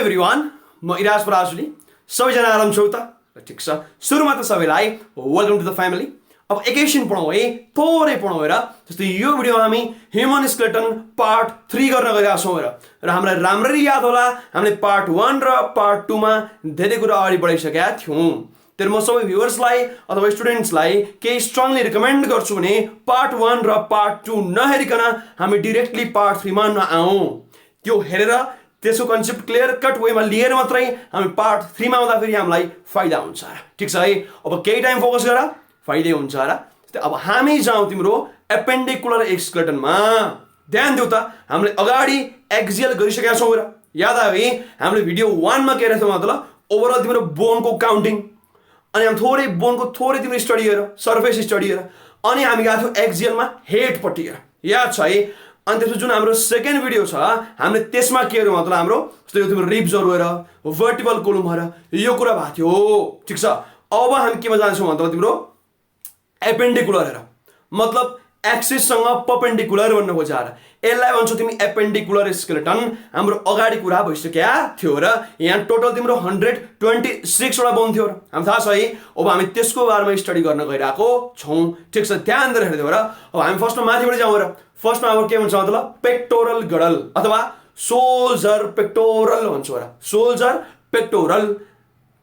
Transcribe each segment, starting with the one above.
Everyone म Ira's Parajuli सबैजना आराम छौ त ठिक छ सुरुमा त सबैलाई वेलकम टु द फ्यामिली। अब एकैछिन पढौँ है, थोरै पढौँ हेर। जस्तै यो भिडियोमा हामी ह्युमन स्केलेटन पार्ट 3 गर्न गइरहेका छौँ र हामीलाई राम्ररी याद होला हामीले पार्ट 1 र पार्ट 2 मा धेरै कुरा अगाडि बढाइसकेका थियौँ। तर म सबै भ्युअर्सलाई अथवा स्टुडेन्ट्सलाई केही स्ट्रङली रिकमेन्ड गर्छु भने पार्ट 1 र पार्ट 2 नहेरिकन हामी डिरेक्टली पार्ट 3 मा नआउँ। त्यो हेरेर त्यसको कन्सेप्ट क्लियर कट वेमा लिएर मात्रै हामी पार्ट 3 मा आउँदाखेरि हामीलाई फाइदा हुन्छ। ठिक छ है, अब केही टाइम फोकस गर, फाइदै हुन्छ र। अब हामी जाउँ तिम्रो एपेन्डिकुलर स्केलेटनमा। ध्यान देऊ त, हामीले अगाडि एक्सियल गरिसकेका छौँ र याद आयो है। हामीले भिडियो 1 मा के हेरेको थियौँ मतलब ओभरअल तिम्रो बोनको काउन्टिङ, अनि हामी थोरै बोनको थोरै तिम्रो स्टडी हेर, सर्फेस स्टडी हेर, अनि हामी गएको थियौँ एक्सियलमा हेडपट्टि हेर, याद छ है। अनि त्यसपछि जुन हाम्रो सेकेन्ड भिडियो छ हामीले त्यसमा के हेर्यौँ मतलब हाम्रो जस्तै यो तिम्रो रिब्सहरू हेर, भर्टिकल कोलम हेर, यो कुरा भएको थियो। ठिक छ, अब हामी केमा जान्छौँ मतलब तिम्रो एपेन्डिकुलर हेर, मतलब एक्सिससँग पर्पेन्डिकुलर भन्न खोजेर यसलाई भन्छौ तिमी एपेन्डिकुलर स्केलेटन। हाम्रो अगाडि कुरा भइसकेका थियो र यहाँ टोटल तिम्रो 126 वटा बोन थियो र हामी थाहा छ है। अब हामी त्यसको बारेमा स्टडी गर्न गइरहेको छौँ। ठिक छ, ध्यान दिएर हेर्दै हो र। अब हामी फर्स्टमा माथिबाट जाउँ र। फर्स्टमा अब के भन्छ मतलब पेक्टोरल गडल अथवा सोल्जर पेक्टोरल भन्छौँ र। सोल्जर पेक्टोरल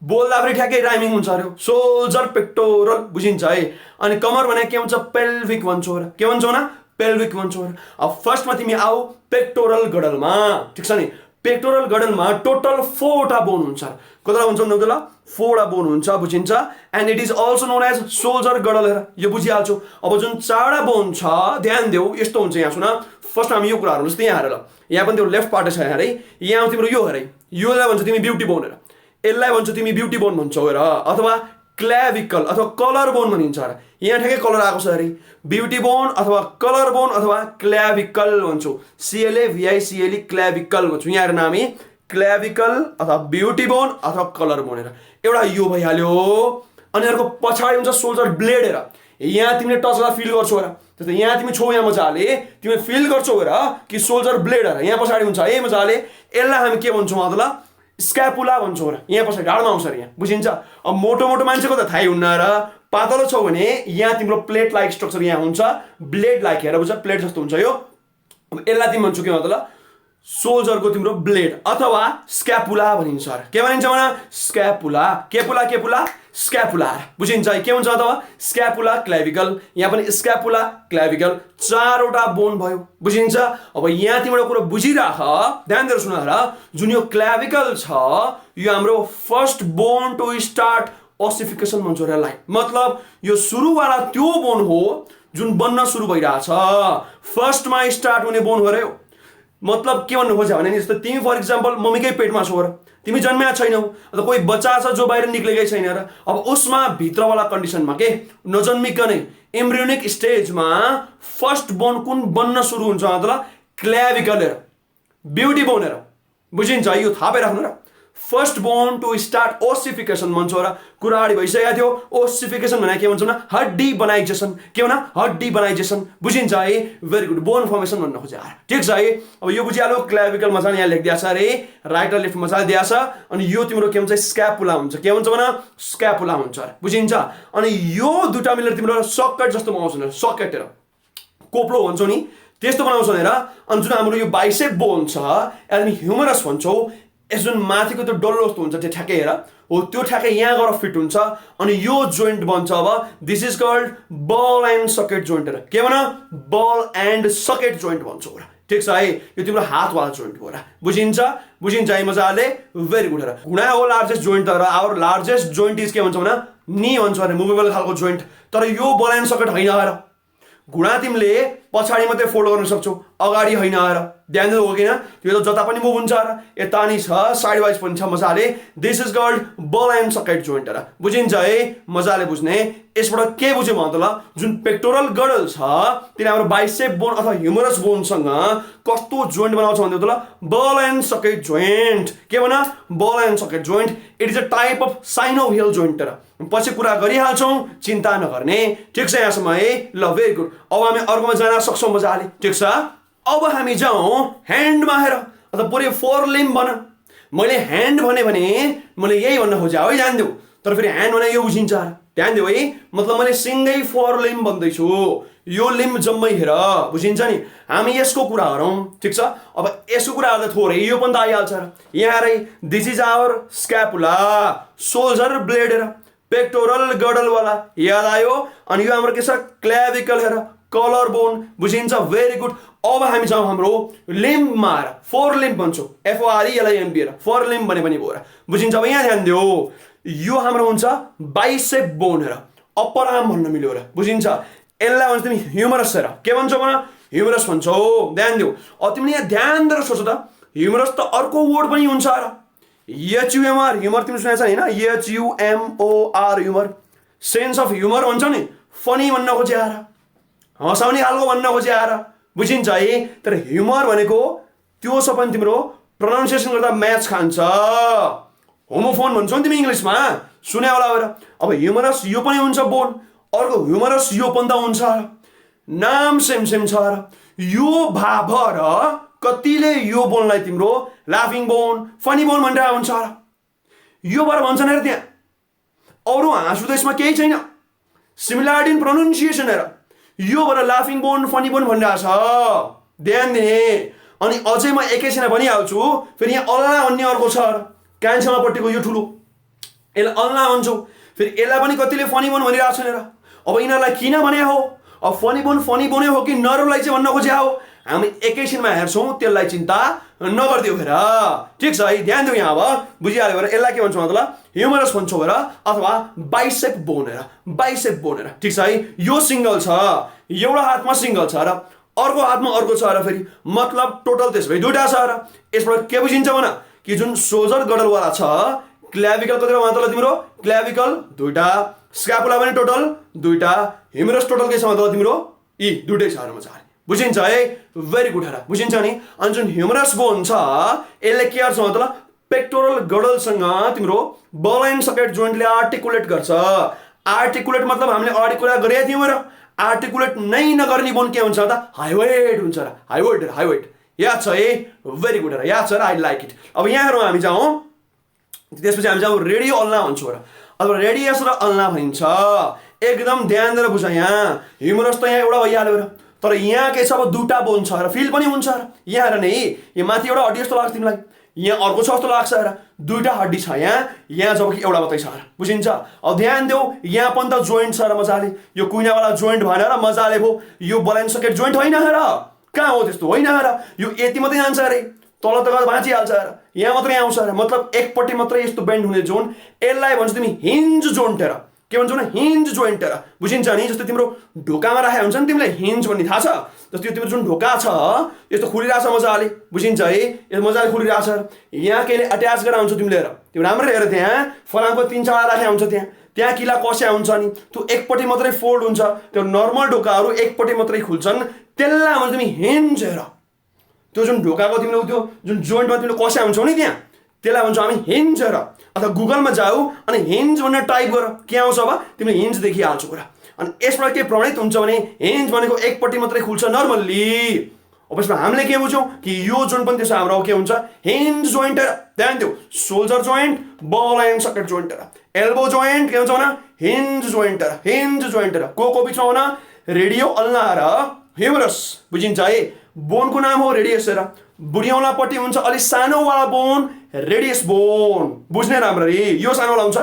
बोल्दा पनि ठ्याक्कै राइमिङ हुन्छ अरे, सोल्जर पेक्टोरल बुझिन्छ है। अनि कमर भने के हुन्छ पेल्भिक भन्छौँ र। के भन्छौँ न, पेल्भिक भन्छौँ र। अब फर्स्टमा तिमी आऊ पेक्टोरल गडलमा। ठिक छ नि, पेक्टोरल गडलमा टोटल 4 वटा बोन हुन्छ। कतिवटा हुन्छ भन्दा 4 वटा बोन हुन्छ बुझिन्छ। And it is also known as shoulder girdle हेर, यो बुझिहाल्छौ। अब जुन 4 वटा बोन छ ध्यान देऊ, यस्तो हुन्छ। यहाँ सुन, फर्स्ट हामी यो कुराहरू जस्तै यहाँ हेर ल, यहाँ पनि त्यो लेफ्ट पार्ट छ यहाँ है। यहाँ तिम्रो यो हेर, योलाई भन्छ तिमी ब्युटी बोन हेर, यसलाई भन्छौ तिमी ब्युटी बोन भन्छौ हेर, अथवा क्ल्याभिकल अथवा कलर बोन भनिन्छ र। यहाँ ठ्याक्कै कलर आएको छ अरे, ब्युटी बोन अथवा कलर बोन अथवा क्ल्याभिकल भन्छौ। CLAVICLE क्ल्याभिकल भन्छौ। यहाँ हेर हामी क्ल्याभिकल अथवा ब्युटी बोन अथवा कलर बोन हेर, एउटा यो भइहाल्यो। अनि अर्को पछाडि हुन्छ सोल्जर ब्लेड हेर, यहाँ तिमीले टच गर्दा फिल गर्छौ हेर। जस्तै यहाँ तिमी छौ, यहाँ मजाले तिमीले फिल गर्छौ हेर कि सोल्जर ब्लेड हेर यहाँ पछाडि हुन्छ है मजाले। यसलाई हामी के भन्छौँ मतलब स्क्यापुला भन्छौँ र। यहाँ पछाडि ढाडमा आउँछ यहाँ बुझिन्छ। अब मोटो मोटो मान्छेको त थाहै हुन्न र, पातलो छौ भने यहाँ तिम्रो प्लेट लाइक स्ट्रक्चर यहाँ हुन्छ, ब्लेड लाइक हेर बुझ, प्लेट जस्तो हुन्छ यो। अब यसलाई तिमी भन्छौ के मतलब सोल्जरको तिम्रो ब्लेड अथवा स्क्यापुला भनिन्छ र। के भनिन्छ भन, स्क्यापुला। केपुला केपुला स्क्यापुला बुझिन्छ है। के हुन्छ अथवा स्क्यापुला क्ल्याभिकल, यहाँ पनि स्क्यापुला क्ल्याभिकल, 4 वटा बोन भयो बुझिन्छ। अब यहाँ तिमीबाट कुरा बुझिराख, ध्यान दिएर सुन हेर। जुन यो क्ल्याभिकल छ यो हाम्रो फर्स्ट बोन टु स्टार्ट ओसिफिकेसन भन्छ यसलाई। मतलब यो सुरुवाला त्यो बोन हो जुन बन्न सुरु भइरहेछ, फर्स्टमा स्टार्ट हुने बोन हो र। मतलब के भन्नु खोज्यो भने जस्तो तिमी फर इक्जाम्पल मम्मीकै पेटमा छौ र, तिमी जन्मेका छैनौ, अथवा कोही बच्चा छ जो बाहिर निक्लेकै छैन र। अब उसमा भित्रवाला कन्डिसनमा के नजन्मिकनै एम्ब्रियोनिक स्टेजमा फर्स्ट बोन कुन बन्न सुरु हुन्छ मतलब क्ल्याभिकल हेर, ब्युटी बोन हेर बुझिन्छ। यो थाहा पाइराख्नु र। फर्स्ट बोन टु स्टार्ट ओसिफिकेसन भन्छौँ र। कुरा अगाडि भइसकेको थियो। ओसिफिकेसन भने के भन्छौँ न, हड्डी बनाइजेसन। के भन, हड्डी बनाइजेसन बुझिन्छ है। भेरी गुड, बोन फर्मेसन भन्न खोजे। ठिक छ है। अब यो बुझिहाल्यो, क्ल्याभिकल मजाले यहाँ लेखिदिएको छ अरे, राइट र लेफ्ट मजाले दिएको छ। अनि यो तिम्रो के भन्छ स्क्यापुला हुन्छ। के भन्छ भन, स्क्यापुला हुन्छ बुझिन्छ। अनि यो दुटा मिलेर तिम्रो सकेट जस्तो बनाउँछ, सकेट हेर, कोप्लो भन्छौ नि त्यस्तो बनाउँछ हेर। अनि जुन हाम्रो यो बाइसेप बोन छ यसलाई हामी ह्युमरस भन्छौँ। यस जुन माथिको त्यो डल्लो जस्तो हुन्छ त्यो ठ्याक्कै हेर, हो त्यो ठ्याक्कै यहाँ गएर फिट हुन्छ। अनि यो जोइन्ट बन्छ अब this is called ball and socket joint हेर। के भन, बल एन्ड सकेट जोइन्ट भन्छौँ र। ठिक छ है, यो तिम्रो हातवाला जोइन्ट हो र बुझिन्छ। बुझिन्छ है मजाले, भेरी गुड हेर। घुँडा हो लार्जेस्ट जोइन्ट तर आवर लार्जेस्ट जोइन्ट इज के भन्छौँ न, नी भन्छौँ अरे, मुभेबल खालको जोइन्ट। तर यो बल एन्ड सकेट होइन हेर। घुँडा तिमीले पछाडि मात्रै फोल्ड गर्न सक्छौ, अगाडि होइन हेर। ध्यान दिनु हो किन, त्यो त जता पनि मुभ हुन्छ र। यता नि छ, साइड वाइज पनि छ मजाले। This is called ball and socket joint हेर बुझिन्छ है, मजाले बुझ्ने। यसबाट के बुझ्यौ मतलब जुन पेक्टोरल गडल छ त्यसले हाम्रो बाइसेप बोन अथवा ह्युमरस बोनसँग कस्तो जोइन्ट बनाउँछ भन्दै ल, बल एन्ड सकेट जोइन्ट। के भन, ball and socket joint. It is a type of synovial joint हेर। पछि कुरा गरिहाल्छौँ, चिन्ता नगर्ने। ठिक छ यहाँसम्म है, ल भेरी गुड। अब हामी अर्कोमा जान सक्छौँ मजाले। ठिक छ, अब हामी जाउँ ह्यान्डमा हेर, अथवा पुरै फोर लिम्ब भन। मैले ह्यान्ड भने मैले यही भन्न खोजेँ है, ध्यान देऊ। तर फेरि ह्यान्ड भने यो बुझिन्छ, ध्यान देऊ है। मतलब मैले सिङ्गै फोर लिम्ब भन्दैछु, यो लिम्ब जम्मै हेर, बुझिन्छ नि। हामी यसको कुरा गरौँ, ठिक छ। अब यसको कुरा गर्दा थोरै यो पनि त आइहाल्छ र। यहाँ रे this is our scapula, shoulder blade हेर, पेक्टोरल गडलवाला याद आयो। अनि यो हाम्रो के छ, क्ल्याभिकल हेर, कलर बोन, बुझिन्छ, भेरी गुड। अब हामी जाउँ हाम्रो लिम्बमा, फोर लिम्ब भन्छौँ, FORELIMB हेर, फोर लिम्ब भने पनि भयो र, बुझिन्छ। अब यहाँ ध्यान देऊ, यो हाम्रो हुन्छ बाइसेप बोन हेर, अप्पर आर्म भन्न मिल्यो र, बुझिन्छ। यसलाई भन्छ तिमी ह्युमरस हेर, के भन्छौ भन, ह्युमरस भन्छौ, ध्यान देऊ। अब तिमीले यहाँ ध्यान दिएर सोच त, ह्युमरस त अर्को वर्ड पनि हुन्छ र, HUMR, ह्युमर तिमीले सुनेको छ होइन, HUMOR humour, sense of humour भन्छ नि, फनी भन्न खोजे आएर, हँसाउने खालको भन्न खोजे आएर, बुझिन्छ है। तर ह्युमर भनेको त्यो छ पनि तिम्रो प्रोनाउन्सिएसन गर्दा म्याच खान्छ, होमोफोन भन्छौ नि तिमी इङ्ग्लिसमा, सुने होला भएर। अब ह्युमरस यो पनि हुन्छ बोन, अर्को ह्युमरस यो पनि त हुन्छ र, नाम सेम छ र। यो भाव र कतिले यो बोनलाई तिम्रो लाफिङ बोन, फनी बोन भनेर हुन्छ र, यो भएर भन्छन् हेर। त्यहाँ अरू हाँसु त यसमा केही छैन, सिमिलारिटी इन प्रोनाउन्सिएसन हेर, यो भएर लाफिङ बोन, फनी बोन भनिरहेछ, ध्यान दिने। अनि अझै म एकैछिन भनिहाल्छु, फेरि यहाँ अल्ला भन्ने अर्को छ र, कान्छामापट्टिको यो ठुलो, यसलाई अल्ला भन्छौ। फेरि यसलाई पनि कतिले फनी बोन भनिरहेको छ हेर। अब यिनीहरूलाई किन भने हो, अब फनी बोनै हो कि नरलाई चाहिँ भन्न खोजे हो, हामी एकैछिनमा हेर्छौँ, त्यसलाई चिन्ता नगरिदियो हेर, ठिक छ है। ध्यान दिउँ यहाँ, अब बुझिहाल्यो हेर। यसलाई के भन्छौँ मतलब ह्युमरस भन्छौँ हेर, अथवा बाइसेप बोन हेर, बाइसेप बोन हेर, ठिक छ है। यो सिङ्गल छ, एउटा हातमा सिङ्गल छ र अर्को हातमा अर्को छ र, फेरि मतलब टोटल त्यसो भए दुइटा छ र। यसबाट के बुझिन्छ भन, कि जुन सोल्जर गडलवाला छ, क्ल्याभिकल कतिवटा मतलब तिम्रो, क्ल्याभिकल दुइटा, स्क्यापुला पनि टोटल दुइटा, ह्युमरस टोटल के छ मतलब तिम्रो यी दुइटै छ र, मजाले बुझिन्छ है, भेरी गुड हेर, बुझिन्छ नि। अनि जुन ह्युमरस बोन छ, यसले के गर्छ मतलब पेक्टोरल गडलसँग तिम्रो बल एन्ड सकेट जोइन्टले आर्टिकुलेट गर्छ। आर्टिकुलेट मतलब हामीले अगाडि कुरा गरेका थियौँ र, आर्टिकुलेट नै नगर्ने बोन के हुन्छ त, हाइवेट हुन्छ र, हाइवेट, हाइवेट याद छ है, भेरी गुड हेर, याद छ र, आई लाइक इट। अब यहाँहरू हामी जाउँ, त्यसपछि हामी जाउँ रेडियो अल्ना भन्छौँ र। अब रेडियस र अल्ना भनिन्छ, एकदम ध्यान दिएर बुझ। यहाँ ह्युमरस त यहाँ एउटा भइहाल्यो र, तर यहाँ के छ, अब दुईटा बोन छ र, फिल पनि हुन्छ र। यहाँ हेर नि, यो माथि एउटा हड्डी जस्तो लाग्छ तिमीलाई, यहाँ अर्को छ जस्तो लाग्छ हेर, दुईटा हड्डी छ यहाँ जबकि एउटा मात्रै छ र, बुझिन्छ। अब ध्यान देऊ, यहाँ पनि त जोइन्ट छ र मजाले, यो कुइनावाला जोइन्ट भनेर मजाले भयो, यो बल एन्ड सकेट जोइन्ट होइन हेर, कहाँ हो त्यस्तो, होइन हेर, यो यति मात्रै जान्छ अरे, तल त गएर भाँचिहाल्छ हेर, यहाँ मात्रै आउँछ हेर, मतलब एकपट्टि मात्रै यस्तो बेन्ड हुने जोन, यसलाई भन्छ तिमी हिन्ज जोइन्ट हेर, के भन्छौ न, हिन्ज जोइन्ट हेर, बुझिन्छ नि। जस्तै तिम्रो ढोकामा राखेको हुन्छ नि तिमीलाई हिन्ज भन्ने थाहा छ, जस्तै तिम्रो जुन ढोका छ यस्तो खुलिरहेछ मजाले, बुझिन्छ है, यो मजाले खुलिरहेछ, यहाँ केले अट्याच गरेर आउँछ तिमीले हेर, त्यो राम्रै हेर, त्यहाँ फलामको 3-4 राखेको हुन्छ, त्यहाँ किला कस्या हुन्छ नि, त्यो एकपट्टि मात्रै फोल्ड हुन्छ, त्यो नर्मल ढोकाहरू एकपट्टि मात्रै खुल्छन्, त्यसलाई भन्छ तिमी हिन्ज हेर। त्यो जुन ढोकाको तिमीले त्यो जुन जोइन्टमा तिमीले कस्या हुन्छौ नि त्यहाँ, त्यसलाई भन्छौँ हामी हिन्ज हेर। अथवा गुगलमा जाऊ अनि हिन्ज भनेर टाइप गर, के आउँछ अब तिमीले हिन्ज देखिहाल्छौ कुरा। अनि यसबाट के प्रमाणित हुन्छ भने हिन्ज भनेको एकपट्टि मात्रै खुल्छ नर्मल्ली। अब यसमा हामीले के बुझ्यौँ कि यो जोइन्ट पनि त्यसो हाम्रो के हुन्छ, हिन्ज जोइन्ट हेर, ध्यान दिऊ। Shoulder joint, ball and socket joint हेर, एल्बो जोइन्ट के भन्छ भन, हिन्ज जोइन्ट हेर, हिन्ज जोइन्ट हेर। को बिचमा भन, रेडियो अल्ना र ह्युमरस, बुझिन्छ है। बोनको नाम हो रेडियस हेर, बुढियौलापट्टि हुन्छ अलि सानोवाला बोन, रेडियस बोन, बुझ्ने राम्ररी, यो सानोवाला हुन्छ,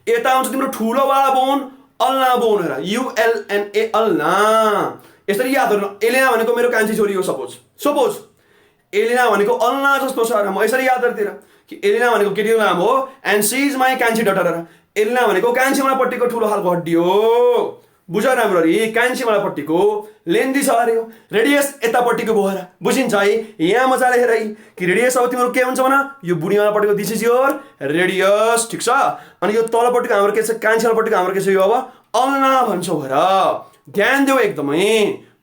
यता हुन्छ तिम्रो ठुलोवाला बोन, अल्ना बोन हेर, ULNA अल्ना। यसरी याद गर्नु, एलिना भनेको मेरो कान्छी छोरी हो, सपोज एलिना भनेको अल्ना जस्तो छ र, म यसरी याद गर्दिनँ कि एलिना भनेको केटीको नाम हो एन्ड सी इज माई कान्छी डटर हेर। एलिना भनेको कान्छीमापट्टिको ठुलो खालको हड्डी हो, बुझ राम्ररी, कान्छीमापट्टिको लेन्दी छ अरे, रेडियस यतापट्टिको भयो हेर, बुझिन्छ है। यहाँ मजाले हेर कि रेडियस अब तिम्रो के हुन्छ भन, यो बुढीमापट्टिको दिस इज योर रेडियस, ठिक छ। अनि यो तलपट्टिको हाम्रो के छ, कान्छीमापट्टिको हाम्रो के छ, यो अब अल्ना भन्छौ हेर, ध्यान देऊ एकदमै,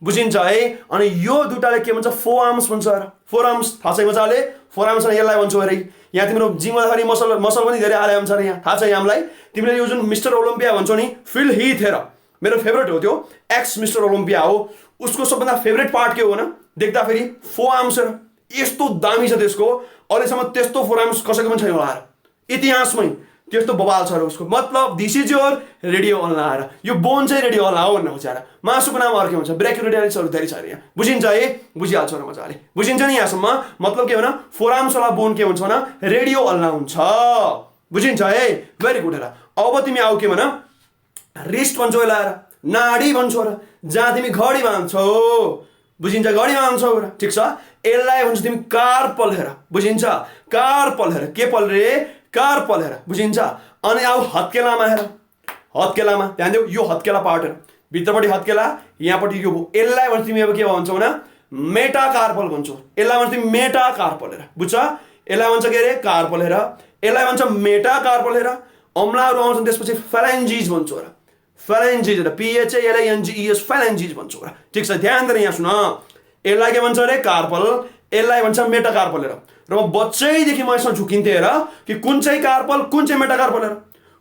बुझिन्छ है। अनि यो दुटाले के भन्छ, फोआर्म्स भन्छ हेर, फोआर्म्स थाहा छ मजाले, फोआर्म्स यसलाई भन्छौ हेर। यहाँ तिम्रो जिम गर्दाखेरि मसल पनि धेरै हाले हुन्छ यहाँ, थाहा छ हामीलाई। तिमीले यो जुन मिस्टर ओलम्पिया भन्छौ नि, फिल हिथ हेर, मेरो फेभरेट हो त्यो, एक्स मिस्टर ओलम्पिया हो, उसको सबभन्दा फेभरेट पार्ट के हो न, देख्दाखेरि फोआर्म्स हेर, यस्तो दामी छ त्यसको, अहिलेसम्म त्यस्तो फोराम्स कसैको पनि छैन होला इतिहासमै त्यस्तो बवाल छ र उसको मतलब this is your radio ulna आएर यो बोन चाहिँ रेडियो अल्ना हो भन्ने खोज्याएर मासुको नाम अर्कै हुन्छ ब्रेक्युरेडियल्सहरू धेरै छ यहाँ बुझिन्छ है बुझिहाल्छ न मजाले बुझिन्छ नि यहाँसम्म मतलब के हो न फोराम्सवाला बोन के हुन्छ भने रेडियो अल्ना हुन्छ बुझिन्छ है भेरी गुड हेर अब तिमी आऊ के भन रिस्ट भन्छौ यसलाई नाडी भन्छौ र जहाँ तिमी घडी बाँध्छौ बुझिन्छ घडी बाँध्छौ र ठिक छ यसलाई भन्छ तिमी कार्पल हेर बुझिन्छ कार्पल हेर के पल रे कार्पल हेर बुझिन्छ अनि आऊ हत्केलामा हेर हत्केलामा ध्यान देऊ यो हत्केला पार्ट हेर भित्रपट्टि हत्केला यहाँपट्टि यो यसलाई भन्छ तिमी अब के भन्छौ न मेटाकार्पल भन्छौ यसलाई भन्छ तिमी मेटाकार्पल हेर बुझ्छ यसलाई भन्छ के अरे कार्पल हेर यसलाई भन्छ मेटाकार्पल हेर अम्लाहरू आउँछन् त्यसपछि फेलेन्जिज भन्छौ र फेलेन्जिज हेर PHALANGES फेलेन्जिज भन्छौ र ठिक छ ध्यान दिएर यहाँ सुन यसलाई के भन्छ अरे कार्पल यसलाई भन्छ मेटाकार्पल हेर र म बच्चैदेखि म यसमा झुकिन्थेँ हेर कि कुन चाहिँ कार्पल कुन चाहिँ मेटाकार्पल हेर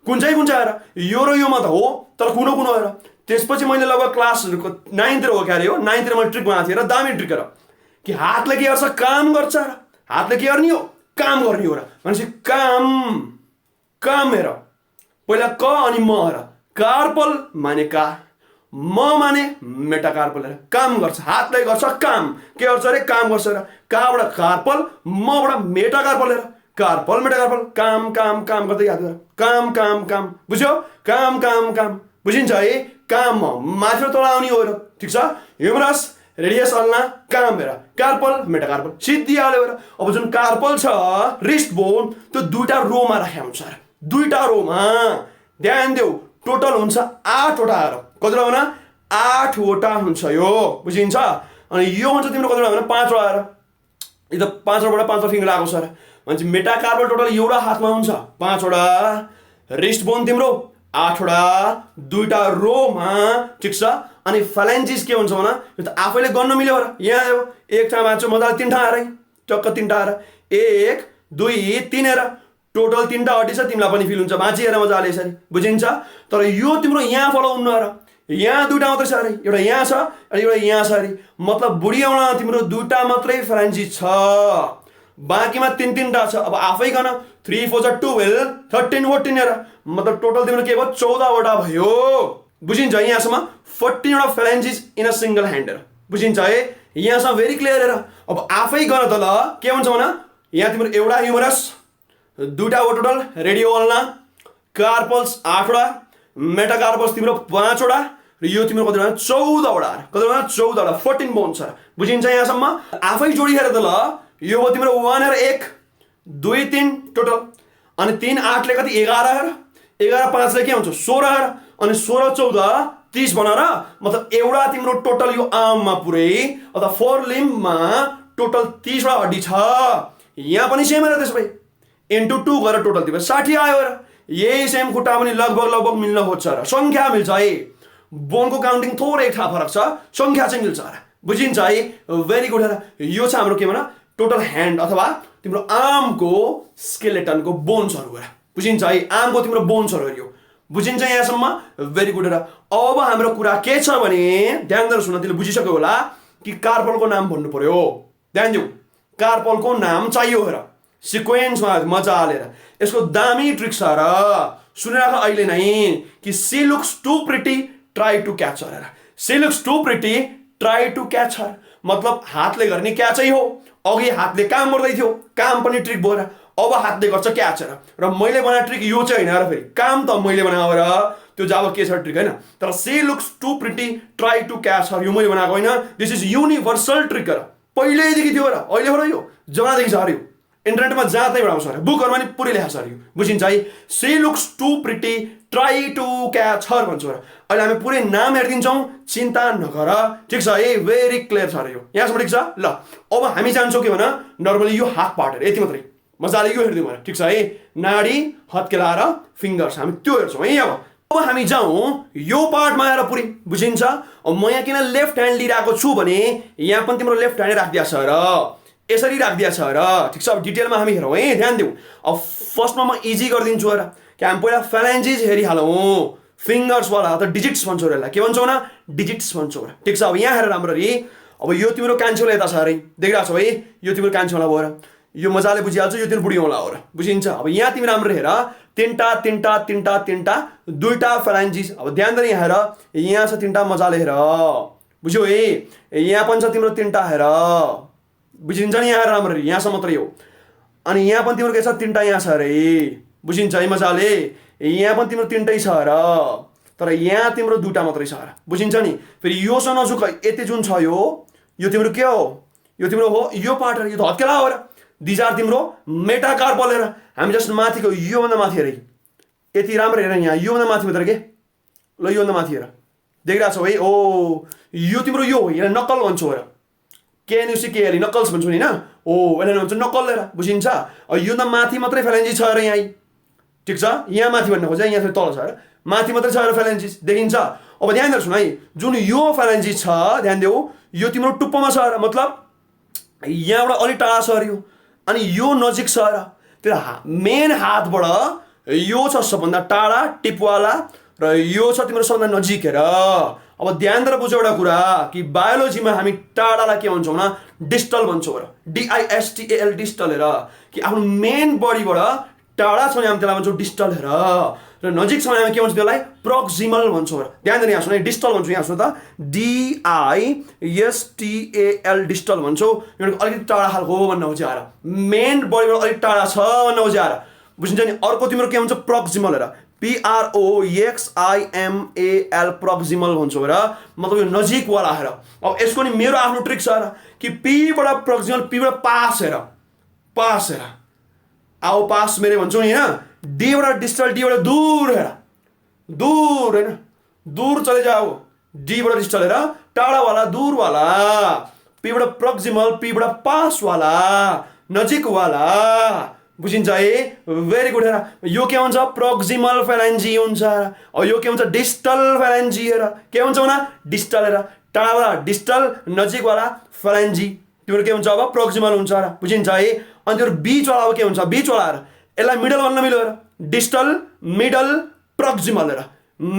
कुन चाहिँ हेर यो र यो मात्र हो तर कुनो हेर त्यसपछि मैले लगभग क्लास 9तिर हो क्या अरे हो 9तिर मैले ट्रिक बनाएको थिएँ र दामी ट्रिक हेर कि हातले के गर्छ काम गर्छ र हातले के गर्ने हो काम गर्ने हो र भनेपछि काम हेर पहिला क अनि म हेर कार्पल माने का म माने मेटाकार्पल हेर काम गर्छ हातले गर्छ काम के गर्छ अरे काम गर्छ र काबाट कार्पल मबाट मेटाकार्पल हेर कार्पल मेटाकार्पल काम गर्दै याद गर काम बुझ्यौ काम बुझिन्छ है काम माथि तल आउने हो र ठिक छ ह्युमरस रेडियस अल्ना काम हेर कार्पल मेटाकार्पल सिद्धिहाल्यो हेर अब जुन कार्पल छ रिस्ट बोन त्यो दुईटा रोमा राखेको हुन्छ दुईटा रोमा ध्यान देऊ टोटल हुन्छ 8 वटा हेर कतिवटा भन 8 वटा हुन्छ यो बुझिन्छ अनि यो हुन्छ तिम्रो कतिवटा भन 5 वटा हेर यो त 5 वटाबाट 5 फिङ्गर आएको छ भनेपछि मेटाकार्पल टोटल एउटा हातमा हुन्छ 5 वटा रिस्ट बोन तिम्रो 8 वटा दुईटा रोमा ठिक छ अनि फेलेन्जिस के हुन्छ भन यो त आफैले गर्न मिल्यो र यहाँ आयो एक ठाउँ मान्छे मजाले 3 ठाउँ हेर टक्क 3 ठाउँ हेर 1 2 3 हेर टोटल 3टा हड्डी छ तिमीलाई पनि फिल हुन्छ बाँची हेर मजाले यसरी बुझिन्छ तर यो तिम्रो यहाँ फलाउनु र यहाँ दुईटा मात्रै छ अरे एउटा यहाँ छ अनि एउटा यहाँ छ अरे मतलब बुढी आउन तिम्रो दुईटा मात्रै फेलेन्जिस छ बाँकीमा 3-3टा छ अब आफै गर्न 3 4 12 13 14 हेर मतलब टोटल तिम्रो के भयो 14 वटा भयो बुझिन्छ यहाँसम्म 14 वटा फेलेन्जिस इन अ सिंगल ह्यान्ड हेर बुझिन्छ है यहाँसम्म भेरी क्लियर हेर अब आफै गर्न त ल के हुन्छ भन यहाँ तिम्रो एउटा ह्युमरस दुईटा हो टोटल रेडियो अल्ना कार्पल्स 8 वटा मेटाकार्पल्स तिम्रो 5 वटा र यो तिम्रो कति वटा 14 वटा कति वटा 14 वटा 14 बोन छ बुझिन्छ यहाँसम्म आफै जोडिएर त ल यो हो तिम्रो 1 र 1 2 3 टोटल अनि 3 8 ले कति 11 हेर 11 5 ले के हुन्छ 16 हेर अनि 16 14 30 बना र मतलब एउटा तिम्रो टोटल यो आर्ममा पुरै अथवा फोर लिम्बमा टोटल 30 वटा हड्डी छ यहाँ पनि सेम हेर त्यसै इन्टु 2 गरेर टोटल तिम्रो 60 आयो र यही सेम खुट्टा पनि लगभग मिल्न खोज्छ र संख्या मिल्छ है बोनको काउन्टिङ थोरै थाहा फरक छ संख्या चाहिँ मिल्छ र बुझिन्छ है भेरी गुड हेर यो छ हाम्रो के भन टोटल ह्यान्ड अथवा तिम्रो आर्मको स्केलेटनको बोन्सहरू हेर बुझिन्छ है आर्मको तिम्रो बोन्सहरू हेऱ्यो बुझिन्छ यहाँसम्म भेरी गुड हेर अब हाम्रो कुरा के छ भने ध्यान दिएर सुन तिमीले बुझिसक्यो होला कि कार्पलको नाम भन्नु पर्यो ध्यान दिऊ कार्पलको नाम चाहियो हेर सिक्वेन्समा मजा हालेर यसको दामी ट्रिक छ र सुनिराख अहिले नै कि she looks too pretty try to catch her she looks too pretty try to catch her मतलब हातले गर्ने क्याचै हो अघि हातले काम गर्दै थियो काम पनि ट्रिक भयो र अब हातले गर्छ क्याच र मैले बनाएको ट्रिक यो चाहिँ होइन र फेरि काम त मैले बनाएको र त्यो जब के छ ट्रिक होइन तर she looks too pretty try to catch her यो मैले बनाएको होइन दिस इज युनिभर्सल ट्रिक र पहिल्यैदेखि थियो र अहिले हो र यो जमानादेखि छ अरे इन्टरनेटमा जहाँ त्यही बनाउँछ अरे बुकहरूमा नि पुरै लेखाएको छ अरे बुझिन्छ है she looks too pretty try to catch her भन्छौँ र अहिले हामी पुरै नाम हेरिदिन्छौँ चिन्ता नगर ठिक छ है भेरी क्लियर छ अरे यो यहाँसम्म ठिक छ ल अब हामी जान्छौँ के भन नर्मली यो हात पार्ट यति मात्रै मजाले यो हेरिदिउँ भने ठिक छ है नाडी हत्केला र फिङ्गर्स हामी त्यो हेर्छौँ है अब हामी जाउँ यो पार्टमा आएर पुरै बुझिन्छ अब म यहाँ किन लेफ्ट ह्यान्ड लिइरहेको छु भने यहाँ पनि तिम्रो लेफ्ट ह्यान्डै राखिदिएको छ र यसरी राखिदिएको छ र ठिक छ अब डिटेलमा हामी हेरौँ है ध्यान दिउँ अब फर्स्टमा म इजी गरिदिन्छु र कि हामी पहिला फेलेन्जिज हेरिहालौँ फिङ्गर्सवाला त डिजिट्स भन्छौँ र यसलाई के भन्छौँ न डिजिट्स भन्छौँ र ठिक छ अब यहाँ हेर राम्ररी अब यो तिम्रो कान्छेवाला यता छ अरे देखिरहेको छौ है यो तिम्रो कान्छेवाला भयो र यो मजाले बुझिहाल्छु यो तिम्रो बुढी औँला हो र बुझिन्छ। अब यहाँ तिमी राम्रो हेर तिनटा तिनटा तिनटा तिनटा दुईटा फ्यालेन्जिस। अब ध्यान दिएर यहाँ हेर यहाँ छ तिनटा मजाले हेर बुझ्यौ है यहाँ पनि छ तिम्रो तिनटा हेर बुझिन्छ नि यहाँ हेर राम्ररी यहाँसम्म मात्रै हो। अनि यहाँ पनि तिम्रो के छ तिनटा यहाँ छ अरे बुझिन्छ है मजाले यहाँ पनि तिम्रो तिनटै छ र तर यहाँ तिम्रो दुईटा मात्रै छ र बुझिन्छ नि। फेरि योसँग नजुक यति जुन छ यो तिम्रो के हो यो तिम्रो हो यो पार्ट यो त हत्केला हो र दिज आर तिम्रो मेटाकार्पल हेर हामी जस्तो माथिको योभन्दा माथि हेर यति राम्रो हेर यहाँ योभन्दा माथि मात्र के ल योभन्दा माथि हेर देखिरहेको छौ है ओ यो तिम्रो यो हो यहाँ नक्कल भन्छौ हेर केएनयुसी केएलई नक्कल्स भन्छु नि होइन ओ यसलाई भन्छ नक्कल हेर बुझिन्छ। योभन्दा माथि मात्रै फ्यालेन्जिस छ अरे यहाँ ठिक छ यहाँ माथि भन्न खोज्छ यहाँ फेरि तल छ अरे माथि मात्रै छ अरे फ्यालेन्जिस देखिन्छ। अब ध्यान दिएर सुन है जुन यो फ्यालेन्जिस छ ध्यान देऊ यो तिम्रो टुप्पोमा छ अरे मतलब यहाँबाट अलिक टाढा छ अरे यो अनि यो नजिक छ र त्यो मेन हातबाट यो छ सबभन्दा टाढा टिपवाला र यो छ तिम्रो सबभन्दा नजिक हेर। अब ध्यान दिएर बुझ एउटा कुरा कि बायोलोजीमा हामी टाढालाई के भन्छौँ न डिस्टल भन्छौँ र DISTAL डिस्टल हेर कि आफ्नो मेन बडीबाट टाढा छ भने हामी त्यसलाई भन्छौँ डिस्टल हेर र नजिक छ भने हामी के भन्छौँ त्यसलाई प्रोक्सिमल भन्छौँ र ध्यान दिएर यहाँ सुन डिस्टल भन्छौँ यहाँ सुन त DISTAL डिस्टल भन्छौँ यो अलिकति टाढा खालको भन्न खोजे आएर मेन बडीबाट अलिक टाढा छ भन्न खोजे आएर बुझिन्छ नि। अर्को तिम्रो के भन्छ प्रोक्सिमल हेर PROXIMAL प्रोक्सिमल भन्छौँ र मतलब यो नजिकवाला हेर। अब यसको नि मेरो आफ्नो ट्रिक छ र कि पीबाट प्रोक्सिमल पीबाट पास हेर आओ पास मेरे भन्छौँ नि होइन डीबाट डिस्टल डीबाट दूर हेर दूर होइन दूर चले जाओ डीबाट डिस्टल हेर टाढावाला दूरवाला पीबाट प्रोक्सिमल पीबाट पासवाला नजिकवाला बुझिन्छ है भेरी गुड हेर यो के हुन्छ प्रोक्सिमल फ्यालेन्जी हुन्छ अब यो के हुन्छ डिस्टल फ्यालेन्जी हेर के हुन्छ भने डिस्टल हेर टाढावाला डिस्टल नजिकवाला फ्यालेन्जी तिम्रो के हुन्छ अब प्रोक्सिमल हुन्छ र बुझिन्छ है। अनि त्यो बिचवाला अब के हुन्छ बिचवाला हेर यसलाई मिडल भन्न मिल्यो हेर डिस्टल मिडल प्रोक्सिमल हेर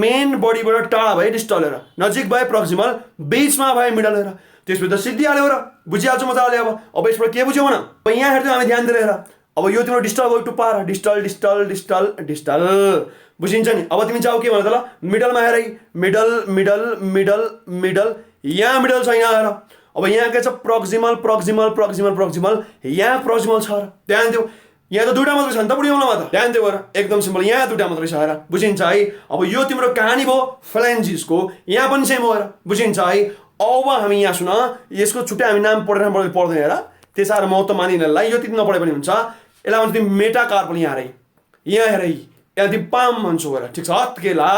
मेन बडीबाट टाढा भए डिस्टल हेर नजिक भए प्रोक्सिमल बिचमा भए मिडल हेर त्यसपछि त सिद्धिहाल्यो र बुझिहाल्छु मजाले। अब यसबाट के बुझ्यौ न अब यहाँ हेर्दै हामी ध्यान दिएर हेर अब यो तिम्रो डिस्टल भयो टुप्पा र डिस्टल डिस्टल डिस्टल डिस्टल बुझिन्छ नि। अब तिमी जाऊ के भन त ल मिडलमा हेर मिडल मिडल मिडल मिडल यहाँ मिडल छ यहाँ हेर अब यहाँ के छ प्रोक्सिमल प्रोक्सिमल प्रोक्सिमल प्रोक्सिमल यहाँ प्रोक्सिमल छ र ध्यान देऊ यहाँ त दुईटा मात्रै छ नि त बुढी औँलामा त ध्यान देऊ एकदम सिम्पल यहाँ दुईटा मात्रै छ हेर बुझिन्छ है। अब यो तिम्रो कहानी भयो फ्यालेन्जिसको यहाँ पनि सेम हो हेर बुझिन्छ है। अब हामी यहाँ सुन यसको छुट्टै हामी नाम पर्दैन हेर त्यस साह्रो महत्त्व मानिनलाई यो त्यति नपढे पनि हुन्छ यसलाई भन्छ तिमी मेटाकार्पल यहाँ हेर यहाँ हेर यहाँ तिमी पाम भन्छौ हेर ठिक छ हत्केला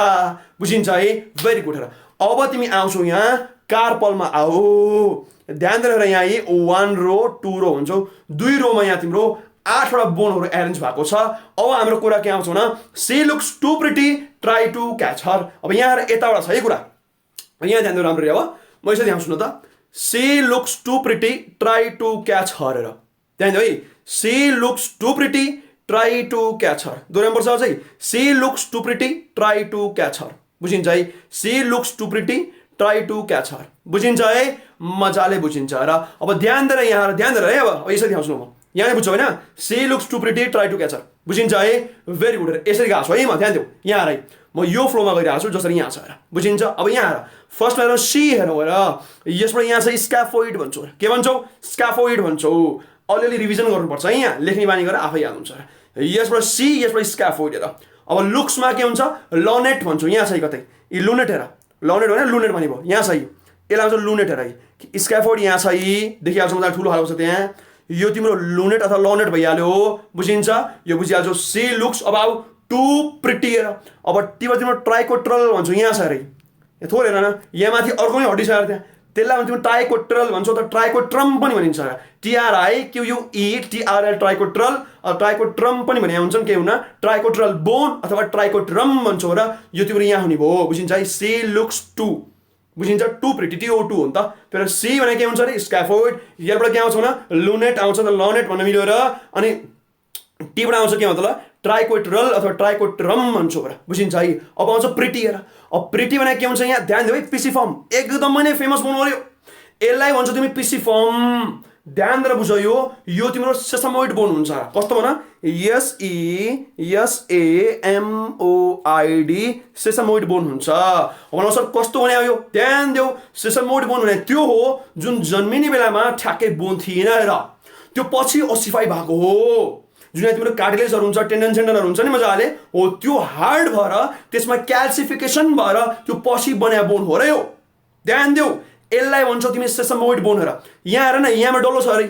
बुझिन्छ है भेरी गुड हेर। अब तिमी आउँछौ यहाँ कार्पलमा आऊ ध्यान दिएर यहाँ यही 1 रो 2 रो भन्छौ 2 रोमा यहाँ तिम्रो 8वटा बोनहरू एरेन्ज भएको छ। अब हाम्रो कुरा के आउँछ न she looks too pretty try to catch her. अब यहाँ यताबाट छ है कुरा यहाँ ध्यान दिएर राम्ररी अब म यसरी यहाँ सुन्नु त she looks too pretty try to catch her हेर ध्यान दियो है she looks too pretty try to catch her दोहोऱ्याउनु पर्छ अझै she looks too pretty try to catch her बुझिन्छ है she looks too pretty try to catch her बुझिन्छ है मजाले बुझिन्छ र। अब ध्यान दिएर यहाँ ध्यान दिएर है अब यसरी देखाउँछु म यहाँ बुझ्छौ होइन she looks too pretty try to catch her बुझिन्छ है भेरी गुड यसरी गएको छु है म ध्यान देऊ यहाँ है म यो फ्लोमा गइरहेको छु जसरी यहाँ छ हेर बुझिन्छ। अब यहाँ हेर फर्स्टमा हेर सी हेरौँ हेर यसबाट यहाँ छ स्क्याफोइड भन्छौ के भन्छौ स्क्याफोइड भन्छौ अलिअलि रिभिजन गर्नुपर्छ है यहाँ लेख्ने बानी गरेर आफै याद हुन्छ यसबाट सी यसबाट स्क्याफोइड हेर। अब लुक्समा के हुन्छ लनेट भन्छौ यहाँ छ कतै यी लुनेट हेर लनेट होइन लुनेट भने भयो यहाँ छ यसलाई भन्छ लुनेट हेर स्क्याफोइड यहाँ छ देखिहाल्छ मजाले ठुलो खालको छ त्यहाँ यो तिम्रो लुनेट अथवा लनेट भइहाल्यो बुझिन्छ यो बुझिहाल्छौ she looks about to pretty हेर। अब तिम्रो ट्राइकोट्रल भन्छौ यहाँ छ अरे थोर हेर न यहाँ माथि अर्को नै हड्डी छ त्यहाँ त्यसलाई तिम्रो ट्राइकोट्रल भन्छौ त ट्राइकोट्रम पनि भनिन्छ TRIQUE TRL ट्राइकोट्रल ट्राइकोट्रम पनि भने हुन्छ नि के हुन ट्राइकोट्रल बोन अथवा ट्राइकोट्रम भन्छौ र यो तिम्रो यहाँ हुने भयो बुझिन्छ है सी लुक्स टु बुझिन्छ टु प्रिटी TO2 हो नि त तर सी भने के हुन्छ अरे स्क्याफोइड यहाँबाट के आउँछ न लुनेट आउँछ त लनेट भन्न मिल्यो र अनि टीबाट आउँछ के मतलब ट्राइकोट्रल अथवा ट्राइकोट्रम भन्छौ र बुझिन्छ है। अब आउँछ प्रिटी हेर अब प्रिटी भने के हुन्छ यहाँ ध्यान दियो है पिसिफर्म एकदमै नै फेमस बनाउनु यसलाई भन्छ तिमी पिसिफर्म ध्यान दिएर बुझ यो तिम्रो सेसमोइड बोन हुन्छ कस्तो भन SESAMOID सेसमोइड बोन हुन्छ अब सर कस्तो भने यो ध्यान देऊ सेसमोइड बोन भने त्यो हो जुन जन्मिने बेलामा ठ्याक्कै बोन थिएन र त्यो पछि ओसिफाई भएको हो जुन तिम्रो कार्टिलेजहरू हुन्छ टेन्डनहरू हुन्छ नि मजाले हो त्यो हार्ड भएर त्यसमा क्याल्सिफिकेसन भएर त्यो पछि बन्या बोन हो र यो ध्यान देऊ यसलाई भन्छौ तिमी सेसमोइड बोन हेर यहाँ हेर न यहाँमा डल्लो छ अरे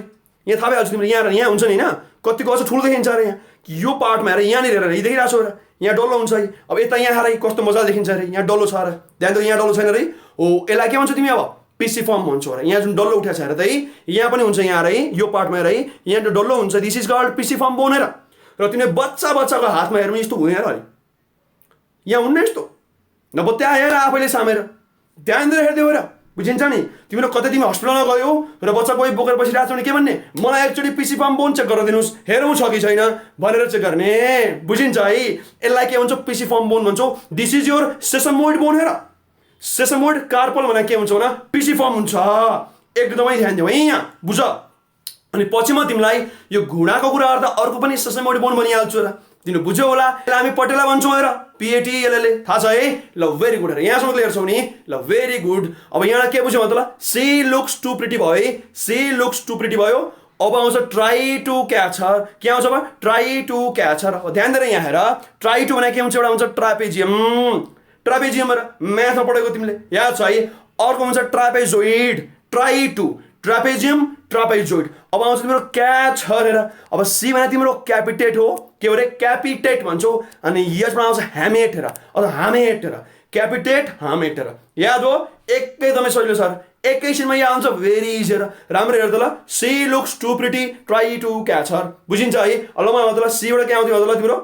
यहाँ थाहा भइहाल्छ तिम्रो यहाँ हुन्छ नि होइन कतिको अझ ठुलो देखिन्छ अरे यहाँ यो पार्टमा हेर यहाँनिर हेर यी देखिरहेको छ र यहाँ डल्लो हुन्छ है अब यता यहाँ हेर कस्तो मजाले देखिन्छ अरे यहाँ डल्लो छ अरे ध्यान दिऊ यहाँ डल्लो छैन अरे हो यसलाई के भन्छौ तिमी अब पिसी फर्म भन्छौ अरे यहाँ जुन डल्लो उठेको छ हेर त यहाँ पनि हुन्छ यहाँ है यो पार्टमा हेर है यहाँ डल्लो हुन्छ दिस इज कल्ड पिसी फर्म बोन हेर र तिमीले बच्चाको हातमा हेर्नु यस्तो हुने हेर यहाँ हुन्न यस्तो नभए त्यहाँ हेर आफैले सामेर ध्यान दिएर हेरिदेऊ हेर बुझिन्छ नि तिम्रो कतै तिमी हस्पिटलमा गयौ र बच्चा कोही बोकेर बसिरहेको छ भने के भन्ने मलाई एकचोटि पिसी फर्म बोन चेक गरेर दिनुहोस् हेरौँ छ कि छैन भनेर चेक गर्ने बुझिन्छ है यसलाई के भन्छ पिसी फर्म बोन भन्छौ दिस इज योर सेसमोइड बोन हेर सेसमोइड कार्पल भने के हुन्छ भने पिसी फर्म हुन्छ एकदमै ध्यान दिऊ है यहाँ बुझ अनि पछि म तिमीलाई यो घुँडाको कुरा गर्दा अर्को पनि सेसमोइड बोन भनिहाल्छु र तिमीले बुझ्यौ होला यसलाई हामी पटेला भन्छौँ हेर PATELLA थाहा छ है ल भेरी गुड यहाँसम्म क्लियर छौ नि ल भेरी गुड अब यहाँलाई के बुझ्यौ मतलब सी लुक्स टु प्रिटी भयो है सी लुक्स टु प्रिटी भयो अब आउँछ ट्राई टु क्याच हर के आउँछ अब ट्राई टु क्याच हर ध्यान दिएर यहाँ हेर ट्राई टु भने के हुन्छ एउटा हुन्छ ट्रापेजियम म्याथमा पढेको तिमीले याद छ है अर्को हुन्छ trapezoid try to trapezium trapezoid अब आउँछ तिम्रो क्याच हर हेर अब सी भने तिम्रो क्यापिटेट हो के अरे क्यापिटेट भन्छौ अनि यसमा आउँछ ह्यामेट हेर अथवा हामेट हेर क्यापिटेट हामेट हेर याद हो एकदमै सजिलो सर एकैछिनमा यहाँ आउँछ भेरी इजी हेर राम्रो हेर त ल she looks too pretty try to catch her बुझिन्छ है ल म मतलब सीबाट के आउँथ्यो मतलब तिम्रो